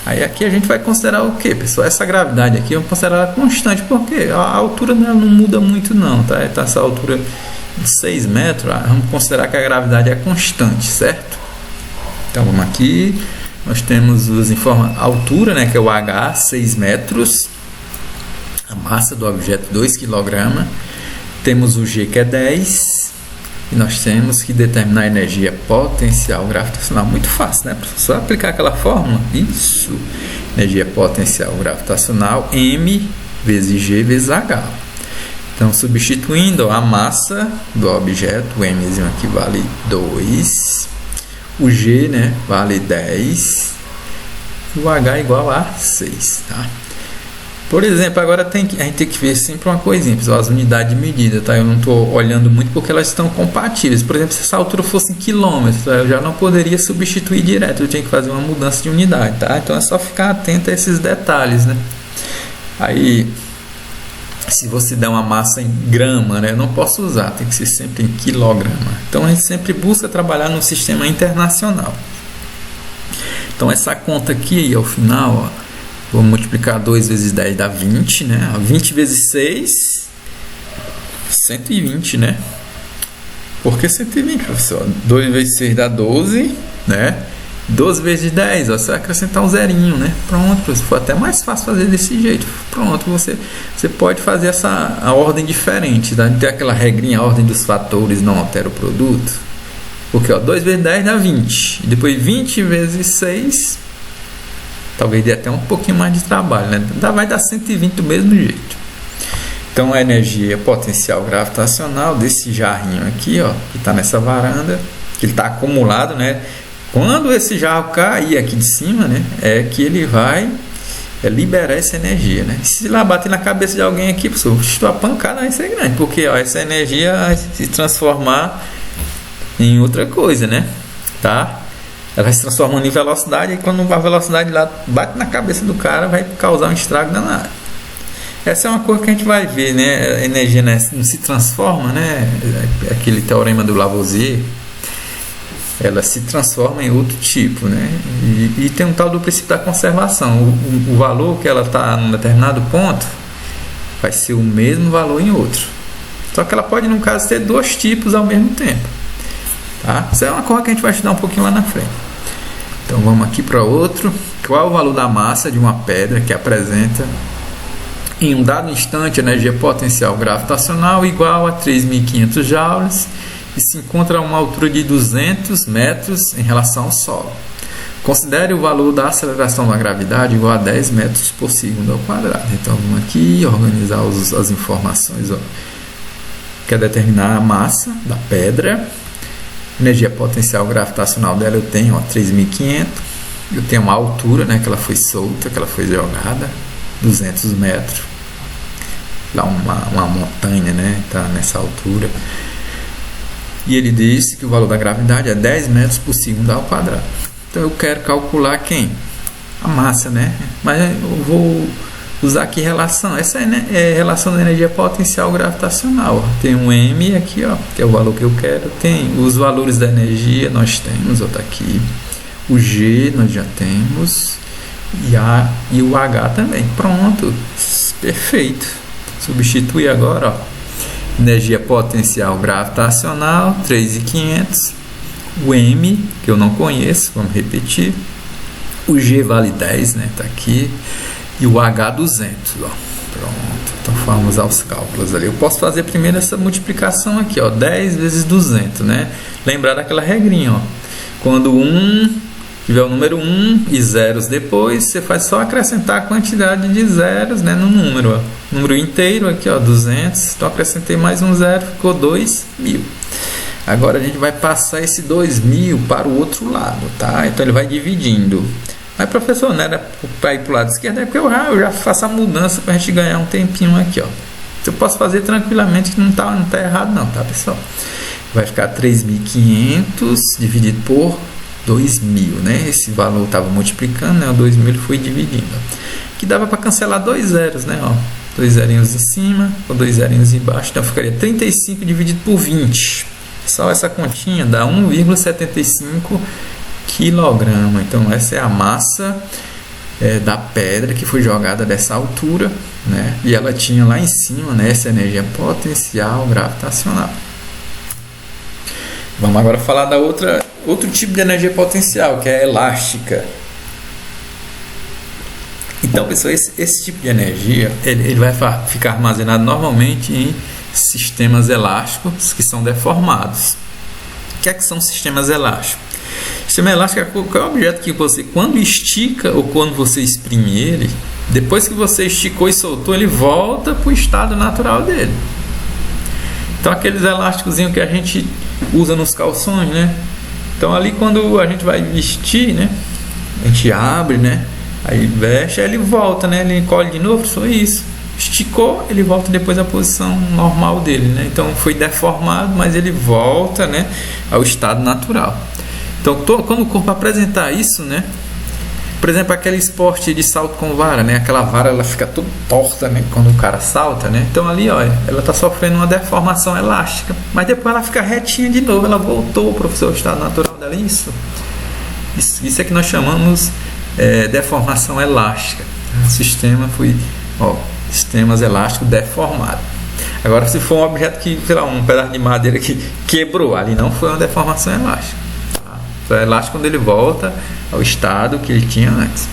Aí aqui a gente vai considerar o que, pessoal? Essa gravidade aqui vamos considerar ela constante, porque a altura dela não muda muito não, tá? Então essa altura de 6 metros, vamos considerar que a gravidade é constante, certo? Então vamos aqui, nós temos a altura, né, que é o H, 6 metros, a massa do objeto 2 kg, temos o G que é 10, e nós temos que determinar a energia potencial gravitacional. Muito fácil, né? Só aplicar aquela fórmula. Isso. Energia potencial gravitacional, M vezes G vezes H. Então, substituindo a massa do objeto, o M aqui vale 2, o G, né, vale 10, e o H igual a 6, tá? Por exemplo, agora a gente tem que ver sempre uma coisinha, pessoal, as unidades de medida, tá? Eu não estou olhando muito porque elas estão compatíveis. Por exemplo, se essa altura fosse em quilômetros, eu já não poderia substituir direto, eu tinha que fazer uma mudança de unidade, tá? Então é só ficar atento a esses detalhes, né? Aí, se você der uma massa em grama, né, eu não posso usar, tem que ser sempre em quilograma. Então a gente sempre busca trabalhar no sistema internacional. Então essa conta aqui, ao final, ó, vou multiplicar 2 vezes 10 dá 20, né? 20 vezes 6, 120, né? Por que 120, professor? 2 vezes 6 dá 12, né? 12 vezes 10, ó, você vai acrescentar um zerinho, né? Pronto, professor. Foi até mais fácil fazer desse jeito. Pronto, você pode fazer a ordem diferente, tá? Tem aquela regrinha, a ordem dos fatores não altera o produto. Porque, ó, 2 vezes 10 dá 20. E depois 20 vezes 6... talvez dê até um pouquinho mais de trabalho, né? Vai dar 120 do mesmo jeito. Então a energia potencial gravitacional desse jarrinho aqui, ó, que está nessa varanda, que ele está acumulado, né? Quando esse jarro cair aqui de cima, né, é que ele vai liberar essa energia, né? E se lá bater na cabeça de alguém aqui, pessoal, a pancada vai ser grande, porque ó, essa energia vai se transformar em outra coisa, né? Tá? Ela vai se transformando em velocidade, e quando a velocidade lá bate na cabeça do cara, vai causar um estrago danado. Essa é uma coisa que a gente vai ver, né? A energia, né, não se transforma, né? Aquele teorema do Lavoisier, ela se transforma em outro tipo, né? E tem um tal do princípio da conservação. O valor que ela está num determinado ponto vai ser o mesmo valor em outro. Só que ela pode, no caso, ter dois tipos ao mesmo tempo. Tá? Isso é uma coisa que a gente vai estudar um pouquinho lá na frente. Então vamos aqui para outro. Qual é o valor da massa de uma pedra que apresenta em um dado instante energia potencial gravitacional igual a 3.500 joules e se encontra a uma altura de 200 metros em relação ao solo? Considere o valor da aceleração da gravidade igual a 10 metros por segundo ao quadrado. Então vamos aqui organizar as informações. Ó. Quer determinar a massa da pedra. Energia potencial gravitacional dela eu tenho 3.500. Eu tenho uma altura, né, que ela foi solta, que ela foi jogada, 200 metros. Lá uma montanha, né, está nessa altura. E ele disse que o valor da gravidade é 10 metros por segundo ao quadrado. Então eu quero calcular quem? A massa, né? Mas eu vou usar aqui relação. Essa é a relação da energia potencial gravitacional. Tem um M aqui, ó, que é o valor que eu quero. Tem os valores da energia, nós temos, ó, tá aqui. O G nós já temos. E o H também. Pronto. Perfeito. Substitui agora, ó. Energia potencial gravitacional, 3.500. O M, que eu não conheço, vamos repetir. O G vale 10, né? Tá aqui. E o H, 200, ó. Pronto. Então vamos usar os cálculos ali. Eu posso fazer primeiro essa multiplicação aqui, ó. 10 vezes 200, né? Lembrar daquela regrinha, ó. Quando tiver o número 1 e zeros depois, você faz só acrescentar a quantidade de zeros, né, no número. Ó. Número inteiro aqui, ó, 200. Então acrescentei mais um zero, ficou 2.000. Agora a gente vai passar esse 2.000 para o outro lado, tá? Então ele vai dividindo. Mas professor, não era para ir para o lado esquerdo, é porque eu já faço a mudança para a gente ganhar um tempinho aqui, ó. Eu posso fazer tranquilamente, que não tá errado não, tá, pessoal? Vai ficar 3.500 dividido por 2.000, né? Esse valor estava multiplicando, né? O 2.000 foi dividindo. que dava para cancelar 2 zeros, né? Ó, 2 zerinhos em cima ou 2 zerinhos embaixo, então ficaria 35 dividido por 20. Só essa continha dá 1,75 quilograma. Então essa é a massa da pedra que foi jogada dessa altura, né? E ela tinha lá em cima, né, essa energia potencial gravitacional. Vamos agora falar da outro tipo de energia potencial, que é a elástica. Então, pessoal, esse tipo de energia ele vai ficar armazenado normalmente em sistemas elásticos que são deformados. O que são sistemas elásticos? Sistema elástico é qualquer objeto que você, quando estica ou quando você exprime ele, depois que você esticou e soltou, ele volta para o estado natural dele. Então, aqueles elásticos que a gente usa nos calções, né? Então, ali quando a gente vai vestir, né? A gente abre, né? Aí veste, aí ele volta, né? Ele encolhe de novo, só isso. Esticou, ele volta depois à posição normal dele, né? Então foi deformado, mas ele volta, né, ao estado natural. Então quando o corpo apresentar isso, né? Por exemplo, aquele esporte de salto com vara, né? Aquela vara ela fica toda torta, né? Quando o cara salta, né? Então ali, olha, ela está sofrendo uma deformação elástica, mas depois ela fica retinha de novo, ela voltou para o seu estado natural dela. Isso é que nós chamamos deformação elástica. O sistema foi, sistemas elásticos deformados. Agora, se for um objeto que, sei lá, um pedaço de madeira que quebrou, ali não foi uma deformação elástica. Tá? É elástico quando ele volta ao estado que ele tinha antes.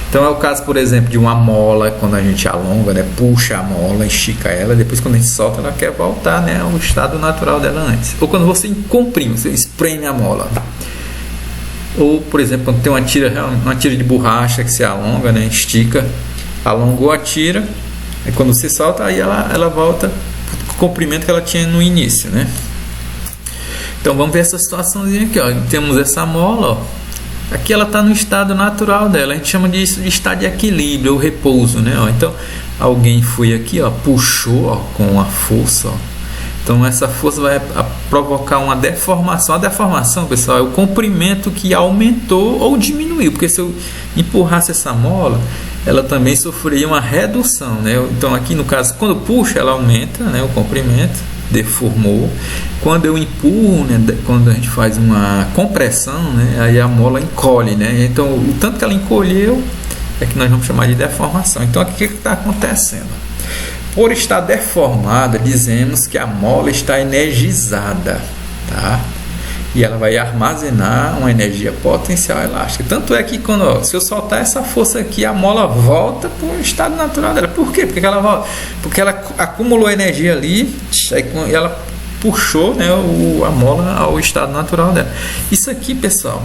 Então é o caso, por exemplo, de uma mola, quando a gente alonga, né, puxa a mola, estica ela, depois quando a gente solta, ela quer voltar, né, ao estado natural dela antes. Ou quando você comprime, você espreme a mola. Ou, por exemplo, quando tem uma tira de borracha que se alonga, né, estica, alongou a tira, aí quando você solta, aí ela volta para o comprimento que ela tinha no início, né? Então vamos ver essa situaçãozinha aqui, ó. Temos essa mola, ó. Aqui ela está no estado natural dela, a gente chama disso de estado de equilíbrio ou repouso, né? Ó, então alguém foi aqui, ó, puxou, ó, com a força, ó. Então essa força vai provocar uma deformação. A deformação, pessoal, é o comprimento que aumentou ou diminuiu, porque se eu empurrasse essa mola, ela também sofreria uma redução, né? Então aqui no caso, quando puxa, ela aumenta, né, o comprimento, deformou. Quando eu empurro, né, quando a gente faz uma compressão, né, aí a mola encolhe, né? Então o tanto que ela encolheu é que nós vamos chamar de deformação. Então aqui o que está acontecendo? Por estar deformada, dizemos que a mola está energizada, tá? E ela vai armazenar uma energia potencial elástica. Tanto é que se eu soltar essa força aqui, a mola volta para o estado natural dela. Por quê? Porque ela volta? Porque ela acumulou energia ali e ela puxou, né, a mola ao estado natural dela. Isso aqui, pessoal,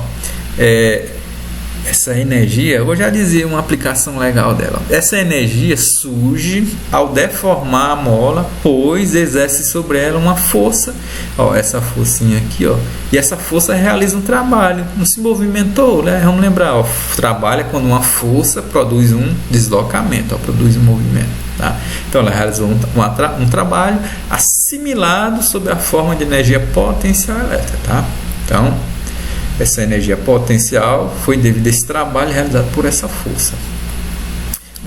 essa energia, eu vou já dizer uma aplicação legal dela. Essa energia surge ao deformar a mola, pois exerce sobre ela uma força. Ó, essa forcinha aqui, ó. E essa força realiza um trabalho. Não se movimentou, né? Vamos lembrar, ó, trabalha quando uma força produz um deslocamento, ó, produz um movimento, tá? Então ela realizou um trabalho assimilado sob a forma de energia potencial elétrica, tá? Então essa energia potencial foi devido a esse trabalho realizado por essa força.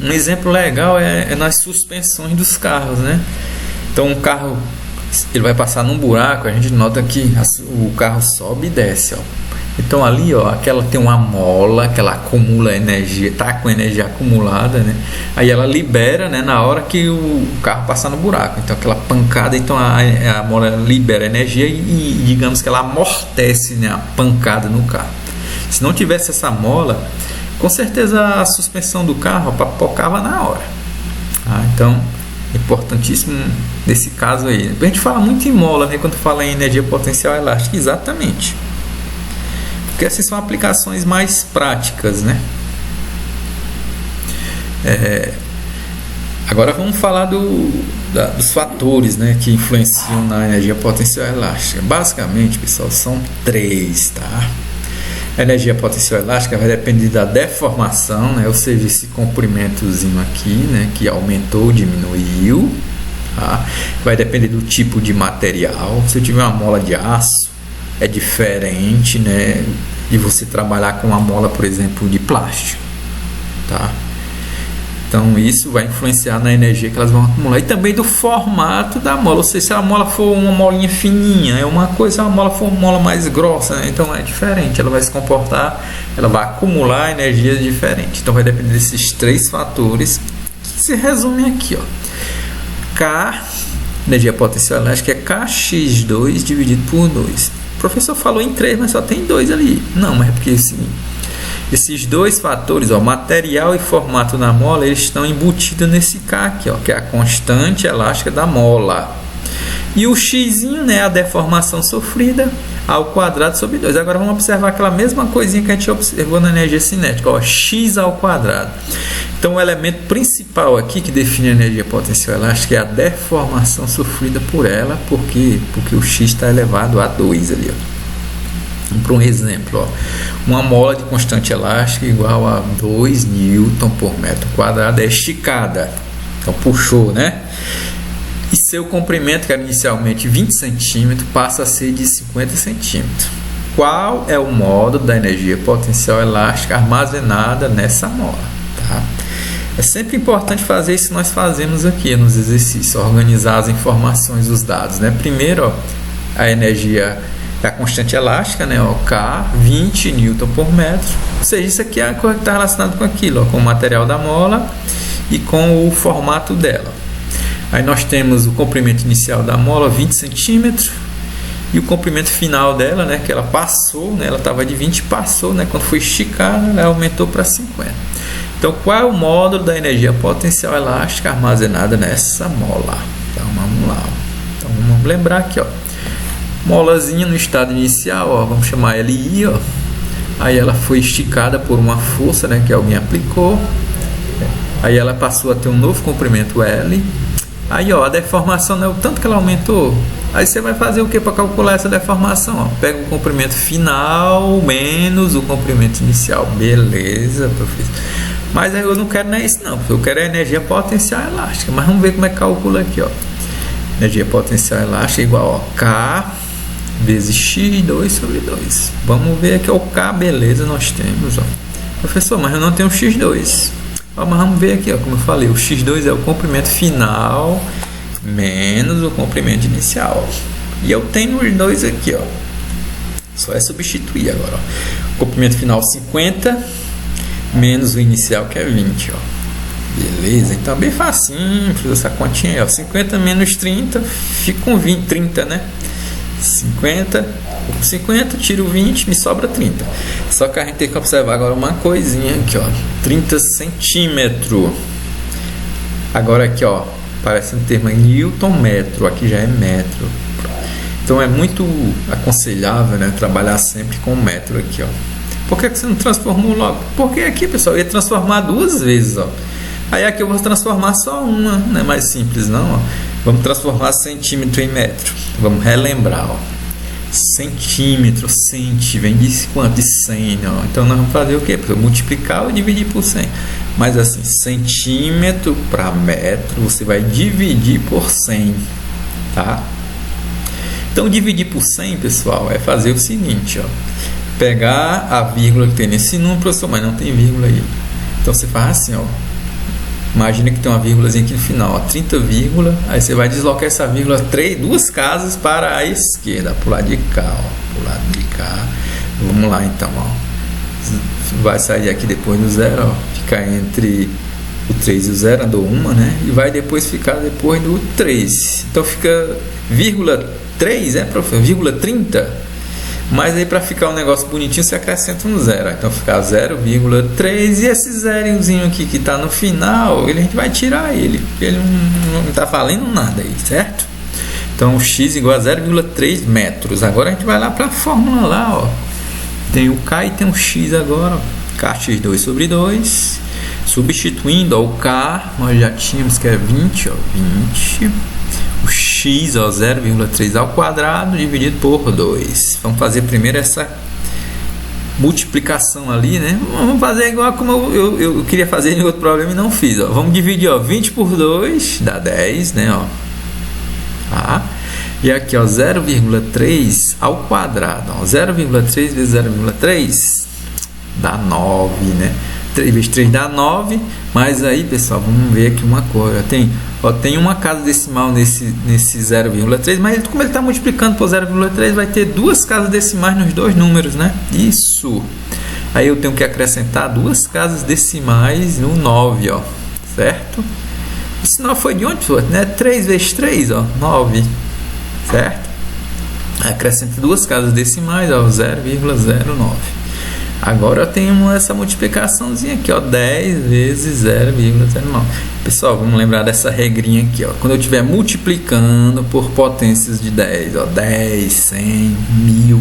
Um exemplo legal é nas suspensões dos carros, né? Então um carro, ele vai passar num buraco, a gente nota que o carro sobe e desce, ó. Então ali, ó, aquela tem uma mola que ela acumula energia, tá com energia acumulada, né? Aí ela libera, né, na hora que o carro passar no buraco. Então aquela pancada, então a mola libera energia e digamos que ela amortece, né, a pancada no carro. Se não tivesse essa mola, com certeza a suspensão do carro papocava na hora. Então é importantíssimo nesse caso aí. A gente fala muito em mola, né, quando fala em energia potencial elástica, exatamente. Porque essas são aplicações mais práticas, né? Agora vamos falar dos fatores, né, que influenciam na energia potencial elástica. Basicamente, pessoal, são 3, tá? A energia potencial elástica vai depender da deformação, né? Ou seja, esse comprimentozinho aqui, né, que aumentou, diminuiu, tá? Vai depender do tipo de material. Se eu tiver uma mola de aço, é diferente, né, de você trabalhar com uma mola, por exemplo, de plástico, tá? Então isso vai influenciar na energia que elas vão acumular e também do formato da mola. Ou seja, se a mola for uma molinha fininha é uma coisa, se a mola for uma mola mais grossa, né? Então é diferente, ela vai se comportar, ela vai acumular energia diferente. Então vai depender desses 3 fatores que se resumem aqui, ó. K, energia potencial elástica, é Kx2 dividido por 2. O professor falou em 3, mas só tem 2 ali. Não, mas é porque é o seguinte, esses 2 fatores, ó, material e formato da mola, eles estão embutidos nesse K aqui, ó, que é a constante elástica da mola. E o x, né, a deformação sofrida ao quadrado sobre 2. Agora vamos observar aquela mesma coisinha que a gente observou na energia cinética, ó, x ao quadrado. Então o elemento principal aqui que define a energia potencial elástica é a deformação sofrida por ela, porque o x está elevado a 2 ali, ó. Para um exemplo, ó, uma mola de constante elástica igual a 2 newton por metro quadrado é esticada, então puxou, né? E seu comprimento, que era inicialmente 20 centímetros, passa a ser de 50 centímetros. Qual é o módulo da energia potencial elástica armazenada nessa mola? Tá? É sempre importante fazer isso que nós fazemos aqui nos exercícios, organizar as informações, os dados, né? Primeiro, ó, a energia da constante elástica, né, ó, K, 20 newton por metro. Ou seja, isso aqui é a coisa que está relacionada com aquilo, ó, com o material da mola e com o formato dela. Aí nós temos o comprimento inicial da mola, 20 centímetros, e o comprimento final dela, né, que ela passou, né, ela estava de 20, passou, né, quando foi esticada, ela aumentou para 50. Então, qual é o módulo da energia potencial elástica armazenada nessa mola? Então, vamos lá. Então, vamos lembrar aqui, ó. Molazinha no estado inicial, ó, vamos chamar ela I, ó. Aí ela foi esticada por uma força, né, que alguém aplicou. Aí ela passou a ter um novo comprimento L. Aí, ó, a deformação, né, o tanto que ela aumentou. Aí você vai fazer o que para calcular essa deformação? Ó, pega o comprimento final menos o comprimento inicial. Beleza, professor. Mas eu não quero, não é isso não, eu quero a energia potencial elástica. Mas vamos ver como é que calcula aqui, ó. Energia potencial elástica é igual a K vezes x2 sobre 2. Vamos ver aqui o K, beleza, nós temos, ó. Professor, mas eu não tenho x2. Ó, mas vamos ver aqui, ó, como eu falei, o x2 é o comprimento final menos o comprimento inicial. E eu tenho os dois aqui, ó. Só é substituir agora, ó. Comprimento final 50 menos o inicial, que é 20, ó. Beleza, então bem facinho, essa continha aí, ó. 50 menos 30, fica com 20, 30, né? 50, tiro 20, me sobra 30. Só que a gente tem que observar agora uma coisinha aqui, ó. 30 centímetros. Agora aqui, ó, parece um termo em Newton metro, aqui já é metro. Então é muito aconselhável, né, trabalhar sempre com metro aqui, ó. Por que você não transformou logo? Porque aqui, pessoal, eu ia transformar 2 vezes, ó. Aí aqui eu vou transformar só uma, não é mais simples não, ó. Vamos transformar centímetro em metro. Vamos relembrar, ó. Centímetro, vem de quanto? De 100, ó. Então nós vamos fazer o quê? Multiplicar ou dividir por 100. Mas assim, centímetro para metro, você vai dividir por 100, tá? Então dividir por 100, pessoal, é fazer o seguinte, ó. Pegar a vírgula que tem nesse número, professor, mas não tem vírgula aí. Então você faz assim, ó. Imagina que tem uma vírgulazinha aqui no final, ó, 30, aí você vai deslocar essa vírgula 2 casas para a esquerda, pro lado de cá, ó, pro lado de cá. Vamos lá então, ó. Vai sair aqui depois do 0, ó, ficar entre o 3 e o 0, andou uma, né? E vai depois ficar depois do 3. Então fica vírgula 3, professor? Vírgula 30. Mas aí para ficar um negócio bonitinho você acrescenta um 0. Então fica 0,3 e esse zerozinho aqui que está no final, a gente vai tirar ele, porque ele não está valendo nada aí, certo? Então x igual a 0,3 metros. Agora a gente vai lá para a fórmula lá, ó. Tem o K e tem o x agora, ó. Kx2 sobre 2. Substituindo, ó, o K, nós já tínhamos que é 20, ó, 20. O x, ó, 0,3 ao quadrado dividido por 2. Vamos fazer primeiro essa multiplicação ali, né? Vamos fazer igual como eu queria fazer em outro problema e não fiz, ó. Vamos dividir, ó, 20 por 2 dá 10, né, ó. Tá? E aqui, ó, 0,3 ao quadrado, ó. 0,3 vezes 0,3 dá 9, né? 3 vezes 3 dá 9, mas aí, pessoal, vamos ver aqui uma coisa. Tem uma casa decimal nesse 0,3, mas como ele está multiplicando por 0,3, vai ter duas casas decimais nos dois números, né? Isso. Aí eu tenho que acrescentar duas casas decimais no 9, ó, certo? Esse 9 foi de onde, pessoal? Né? 3 vezes 3, ó, 9, certo? Acrescento duas casas decimais, ó, 0,09. Agora eu tenho essa multiplicaçãozinha aqui, ó, 10 vezes 0,09. Pessoal, vamos lembrar dessa regrinha aqui, ó. Quando eu estiver multiplicando por potências de 10, ó, 10, 100, 1000,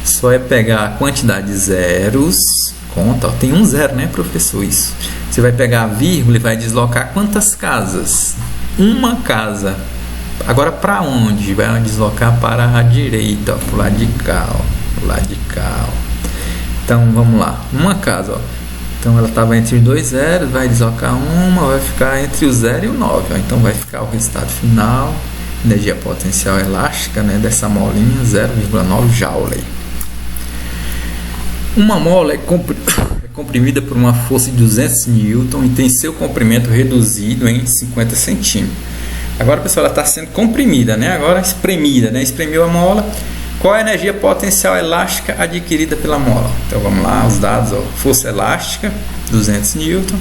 só é pegar a quantidade de zeros, conta, ó, tem um zero, né, professor? Isso. Você vai pegar a vírgula e vai deslocar quantas casas? Uma casa. Agora para onde? Vai deslocar para a direita, ó, para o lado de cá, ó, pro lado de cá, ó. Então vamos lá, uma casa, ó. Então ela estava entre os dois zeros, vai deslocar uma, vai ficar entre o 0 e o 9, ó. Então vai ficar o resultado final, energia potencial elástica, né, dessa molinha, 0,9 Joule. Uma mola é comprimida por uma força de 200 Newton e tem seu comprimento reduzido em 50 centímetros. Agora, pessoal, ela está sendo comprimida, né? Agora espremida, né? Espremeu a mola. Qual a energia potencial elástica adquirida pela mola? Então vamos lá, os dados, ó. Força elástica, 200 Newton.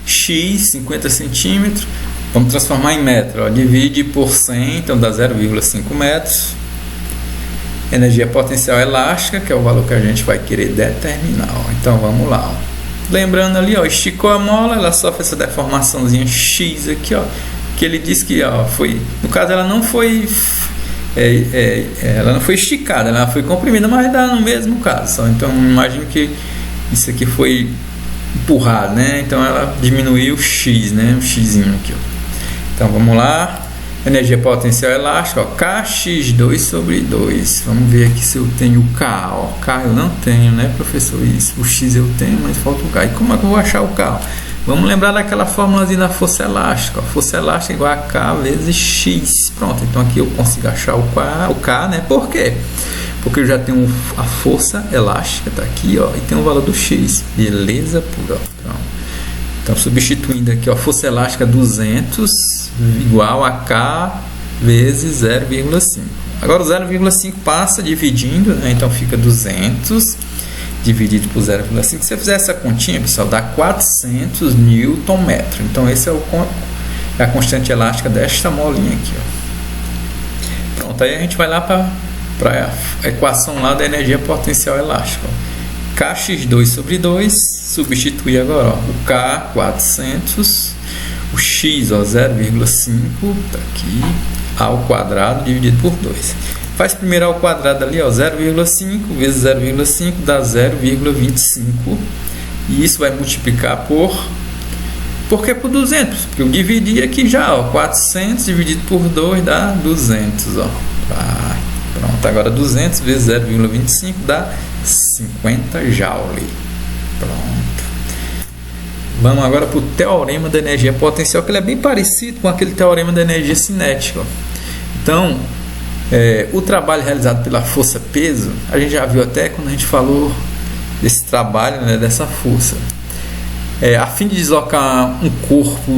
X, 50 centímetros. Vamos transformar em metro, ó. Divide por 100, então dá 0,5 metros. Energia potencial elástica, que é o valor que a gente vai querer determinar, ó. Então vamos lá, ó. Lembrando ali, ó, esticou a mola, ela sofre essa deformaçãozinha X aqui, ó. Que ele diz que, ó, foi, no caso ela não foi esticada, ela foi comprimida, mas dá no mesmo caso, só. Então imagine que isso aqui foi empurrado, né? Então ela diminuiu o X, né? O Xzinho aqui, ó. Então vamos lá, energia potencial elástica, ó, Kx2 sobre 2. Vamos ver aqui se eu tenho o K, ó. K eu não tenho, né, professor? Isso, o X eu tenho, mas falta o K. E como é que eu vou achar o K? Vamos lembrar daquela fórmulazinha da força elástica, ó. Força elástica igual a K vezes X. Pronto, então aqui eu consigo achar o K, né? Por quê? Porque eu já tenho a força elástica, tá aqui, ó, e tem o valor do X. Beleza pura, ó. Então, substituindo aqui, ó, força elástica 200 igual a K vezes 0,5. Agora o 0,5 passa dividindo, né? Então fica 200 dividido por 0,5. Se você fizer essa continha, pessoal, dá 400 Newton metro. Então esse é a constante elástica desta molinha aqui, ó. Pronto, aí a gente vai lá para a equação lá da energia potencial elástica, ó. Kx2 sobre 2, substituir agora, ó, o K, 400, o X, ó, 0,5, tá aqui, ao quadrado dividido por 2. Faz primeiro ao quadrado ali, ó, 0,5 vezes 0,5 dá 0,25. E isso vai multiplicar por que por 200? Porque eu dividi aqui já, ó, 400 dividido por 2 dá 200, ó. Pronto, agora 200 vezes 0,25 dá 50 Joule. Pronto. Vamos agora para o teorema da energia potencial, que ele é bem parecido com aquele teorema da energia cinética, ó. Então, o trabalho realizado pela força-peso, a gente já viu até quando a gente falou desse trabalho, né, dessa força. A fim de deslocar um corpo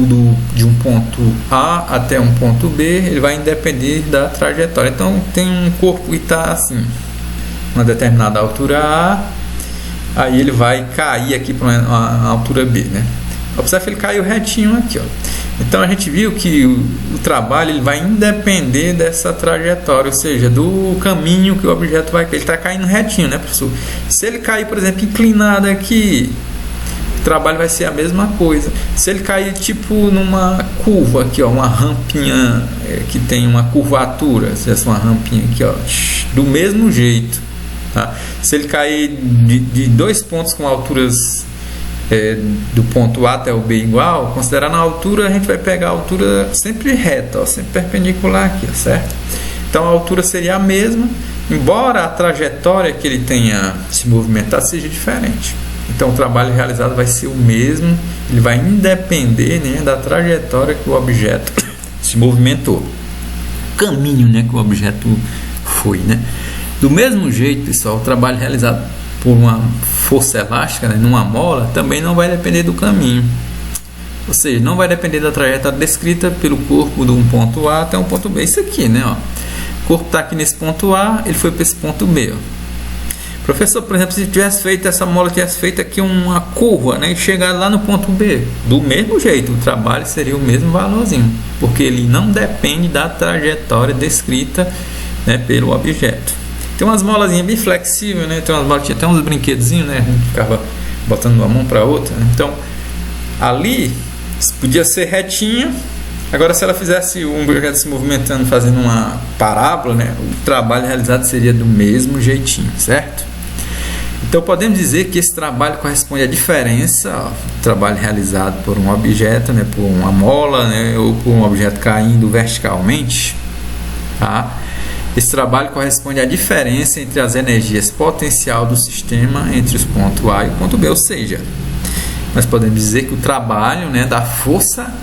de um ponto A até um ponto B, ele vai depender da trajetória. Então, tem um corpo que está assim, uma determinada altura A, aí ele vai cair aqui para uma altura B, né? Observe que ele caiu retinho aqui, ó. Então a gente viu que o trabalho ele vai independer dessa trajetória, ou seja, do caminho que o objeto vai cair. Ele está caindo retinho, né, professor? Se ele cair, por exemplo, inclinado aqui, o trabalho vai ser a mesma coisa. Se ele cair tipo numa curva aqui, ó, uma rampinha que tem uma curvatura, se essa uma rampinha aqui, ó, do mesmo jeito, tá? Se ele cair de dois pontos com alturas do ponto A até o B igual, considerando a altura, a gente vai pegar a altura sempre reta, ó, sempre perpendicular aqui, ó, certo? Então a altura seria a mesma, embora a trajetória que ele tenha se movimentado seja diferente. Então o trabalho realizado vai ser o mesmo, ele vai independer, né, da trajetória que o objeto se movimentou, caminho, né, que o objeto foi, né? Do mesmo jeito, pessoal, o trabalho realizado por uma força elástica, né, numa mola, também não vai depender do caminho. Ou seja, não vai depender da trajetória descrita pelo corpo de um ponto A até um ponto B. Isso aqui, né? Ó. O corpo está aqui nesse ponto A, ele foi para esse ponto B. Ó. Professor, por exemplo, se tivesse feito essa mola, tivesse feito aqui uma curva, né, e chegado lá no ponto B, do mesmo jeito, o trabalho seria o mesmo valorzinho, porque ele não depende da trajetória descrita, né, pelo objeto. Tem umas molazinhas bem flexíveis, né? Tem umas molas, tinha até uns brinquedozinhos, né? A gente ficava botando uma mão para outra. Né? Então, ali podia ser retinha. Agora, se ela fizesse um objeto se movimentando, fazendo uma parábola, né? O trabalho realizado seria do mesmo jeitinho, certo? Então, podemos dizer que esse trabalho corresponde à diferença, ó, do trabalho realizado por um objeto, né? Por uma mola, né? Ou por um objeto caindo verticalmente, tá? Esse trabalho corresponde à diferença entre as energias potencial do sistema entre os pontos A e o ponto B. Ou seja, nós podemos dizer que o trabalho, né, da força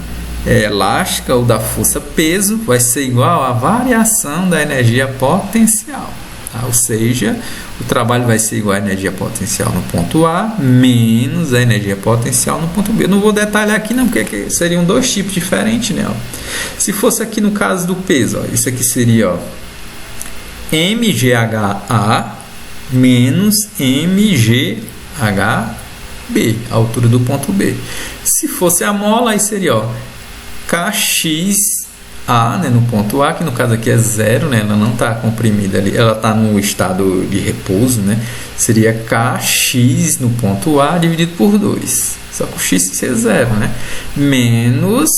elástica ou da força peso vai ser igual à variação da energia potencial. Tá? Ou seja, o trabalho vai ser igual à energia potencial no ponto A menos a energia potencial no ponto B. Eu não vou detalhar aqui não, porque seriam dois tipos diferentes, né? Ó. Se fosse aqui no caso do peso, ó, isso aqui seria, ó, MGHA menos MGHB, a altura do ponto B. Se fosse a mola, aí seria, ó, KXA, né, no ponto A, que no caso aqui é zero, né, ela não está comprimida ali, ela está no estado de repouso, né, seria KX no ponto A dividido por 2. Só que o X ser zero, né, menos,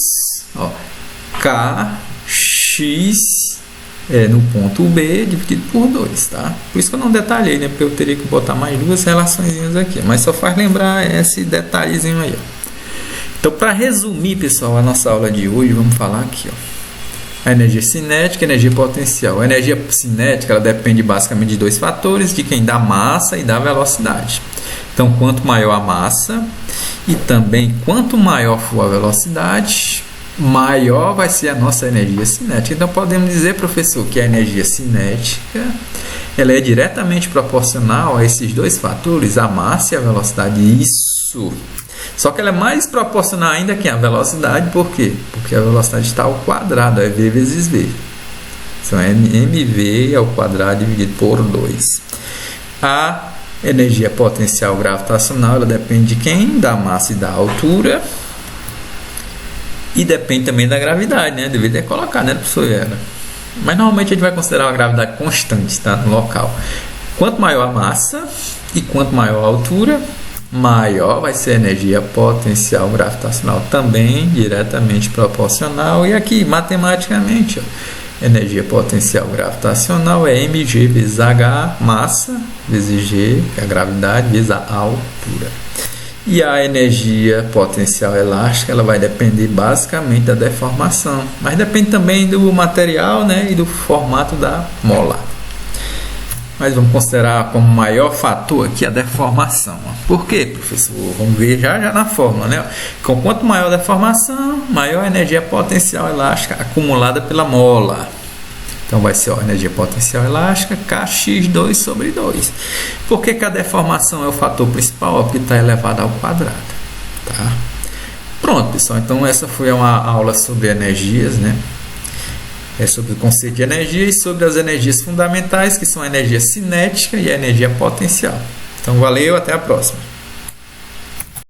ó, KX no ponto B dividido por 2, tá? Por isso que eu não detalhei, né? Porque eu teria que botar mais duas relações aqui, mas só faz lembrar esse detalhezinho aí, ó. Então, para resumir, pessoal, a nossa aula de hoje, vamos falar aqui, ó, a energia cinética e a energia potencial. A energia cinética, ela depende basicamente de dois fatores, de quem dá massa e da velocidade. Então, quanto maior a massa e também quanto maior for a velocidade, maior vai ser a nossa energia cinética. Então podemos dizer, professor, que a energia cinética ela é diretamente proporcional a esses dois fatores, a massa e a velocidade. Isso. Só que ela é mais proporcional ainda que a velocidade. Por quê? Porque a velocidade está ao quadrado, é v vezes v. Então é mv ao quadrado dividido por 2. A energia potencial gravitacional ela depende de quem? Da massa e da altura. E depende também da gravidade, né? Deveria colocar, né, professor Vera? Mas normalmente a gente vai considerar a gravidade constante, tá? No local. Quanto maior a massa e quanto maior a altura, maior vai ser a energia potencial gravitacional, também diretamente proporcional. E aqui, matematicamente, ó, energia potencial gravitacional é mg vezes h, massa, vezes g, que é a gravidade, vezes a altura. E a energia potencial elástica ela vai depender basicamente da deformação, mas depende também do material, né, e do formato da mola. Mas vamos considerar como maior fator aqui a deformação. Por quê, professor? Vamos ver já na fórmula, né? Com quanto maior a deformação, maior a energia potencial elástica acumulada pela mola. Então vai ser a energia potencial elástica kx2 sobre 2. Por que a deformação é o fator principal? Porque está elevado ao quadrado. Tá? Pronto, pessoal. Então essa foi uma aula sobre energias, né? Sobre o conceito de energia e sobre as energias fundamentais, que são a energia cinética e a energia potencial. Então valeu, até a próxima.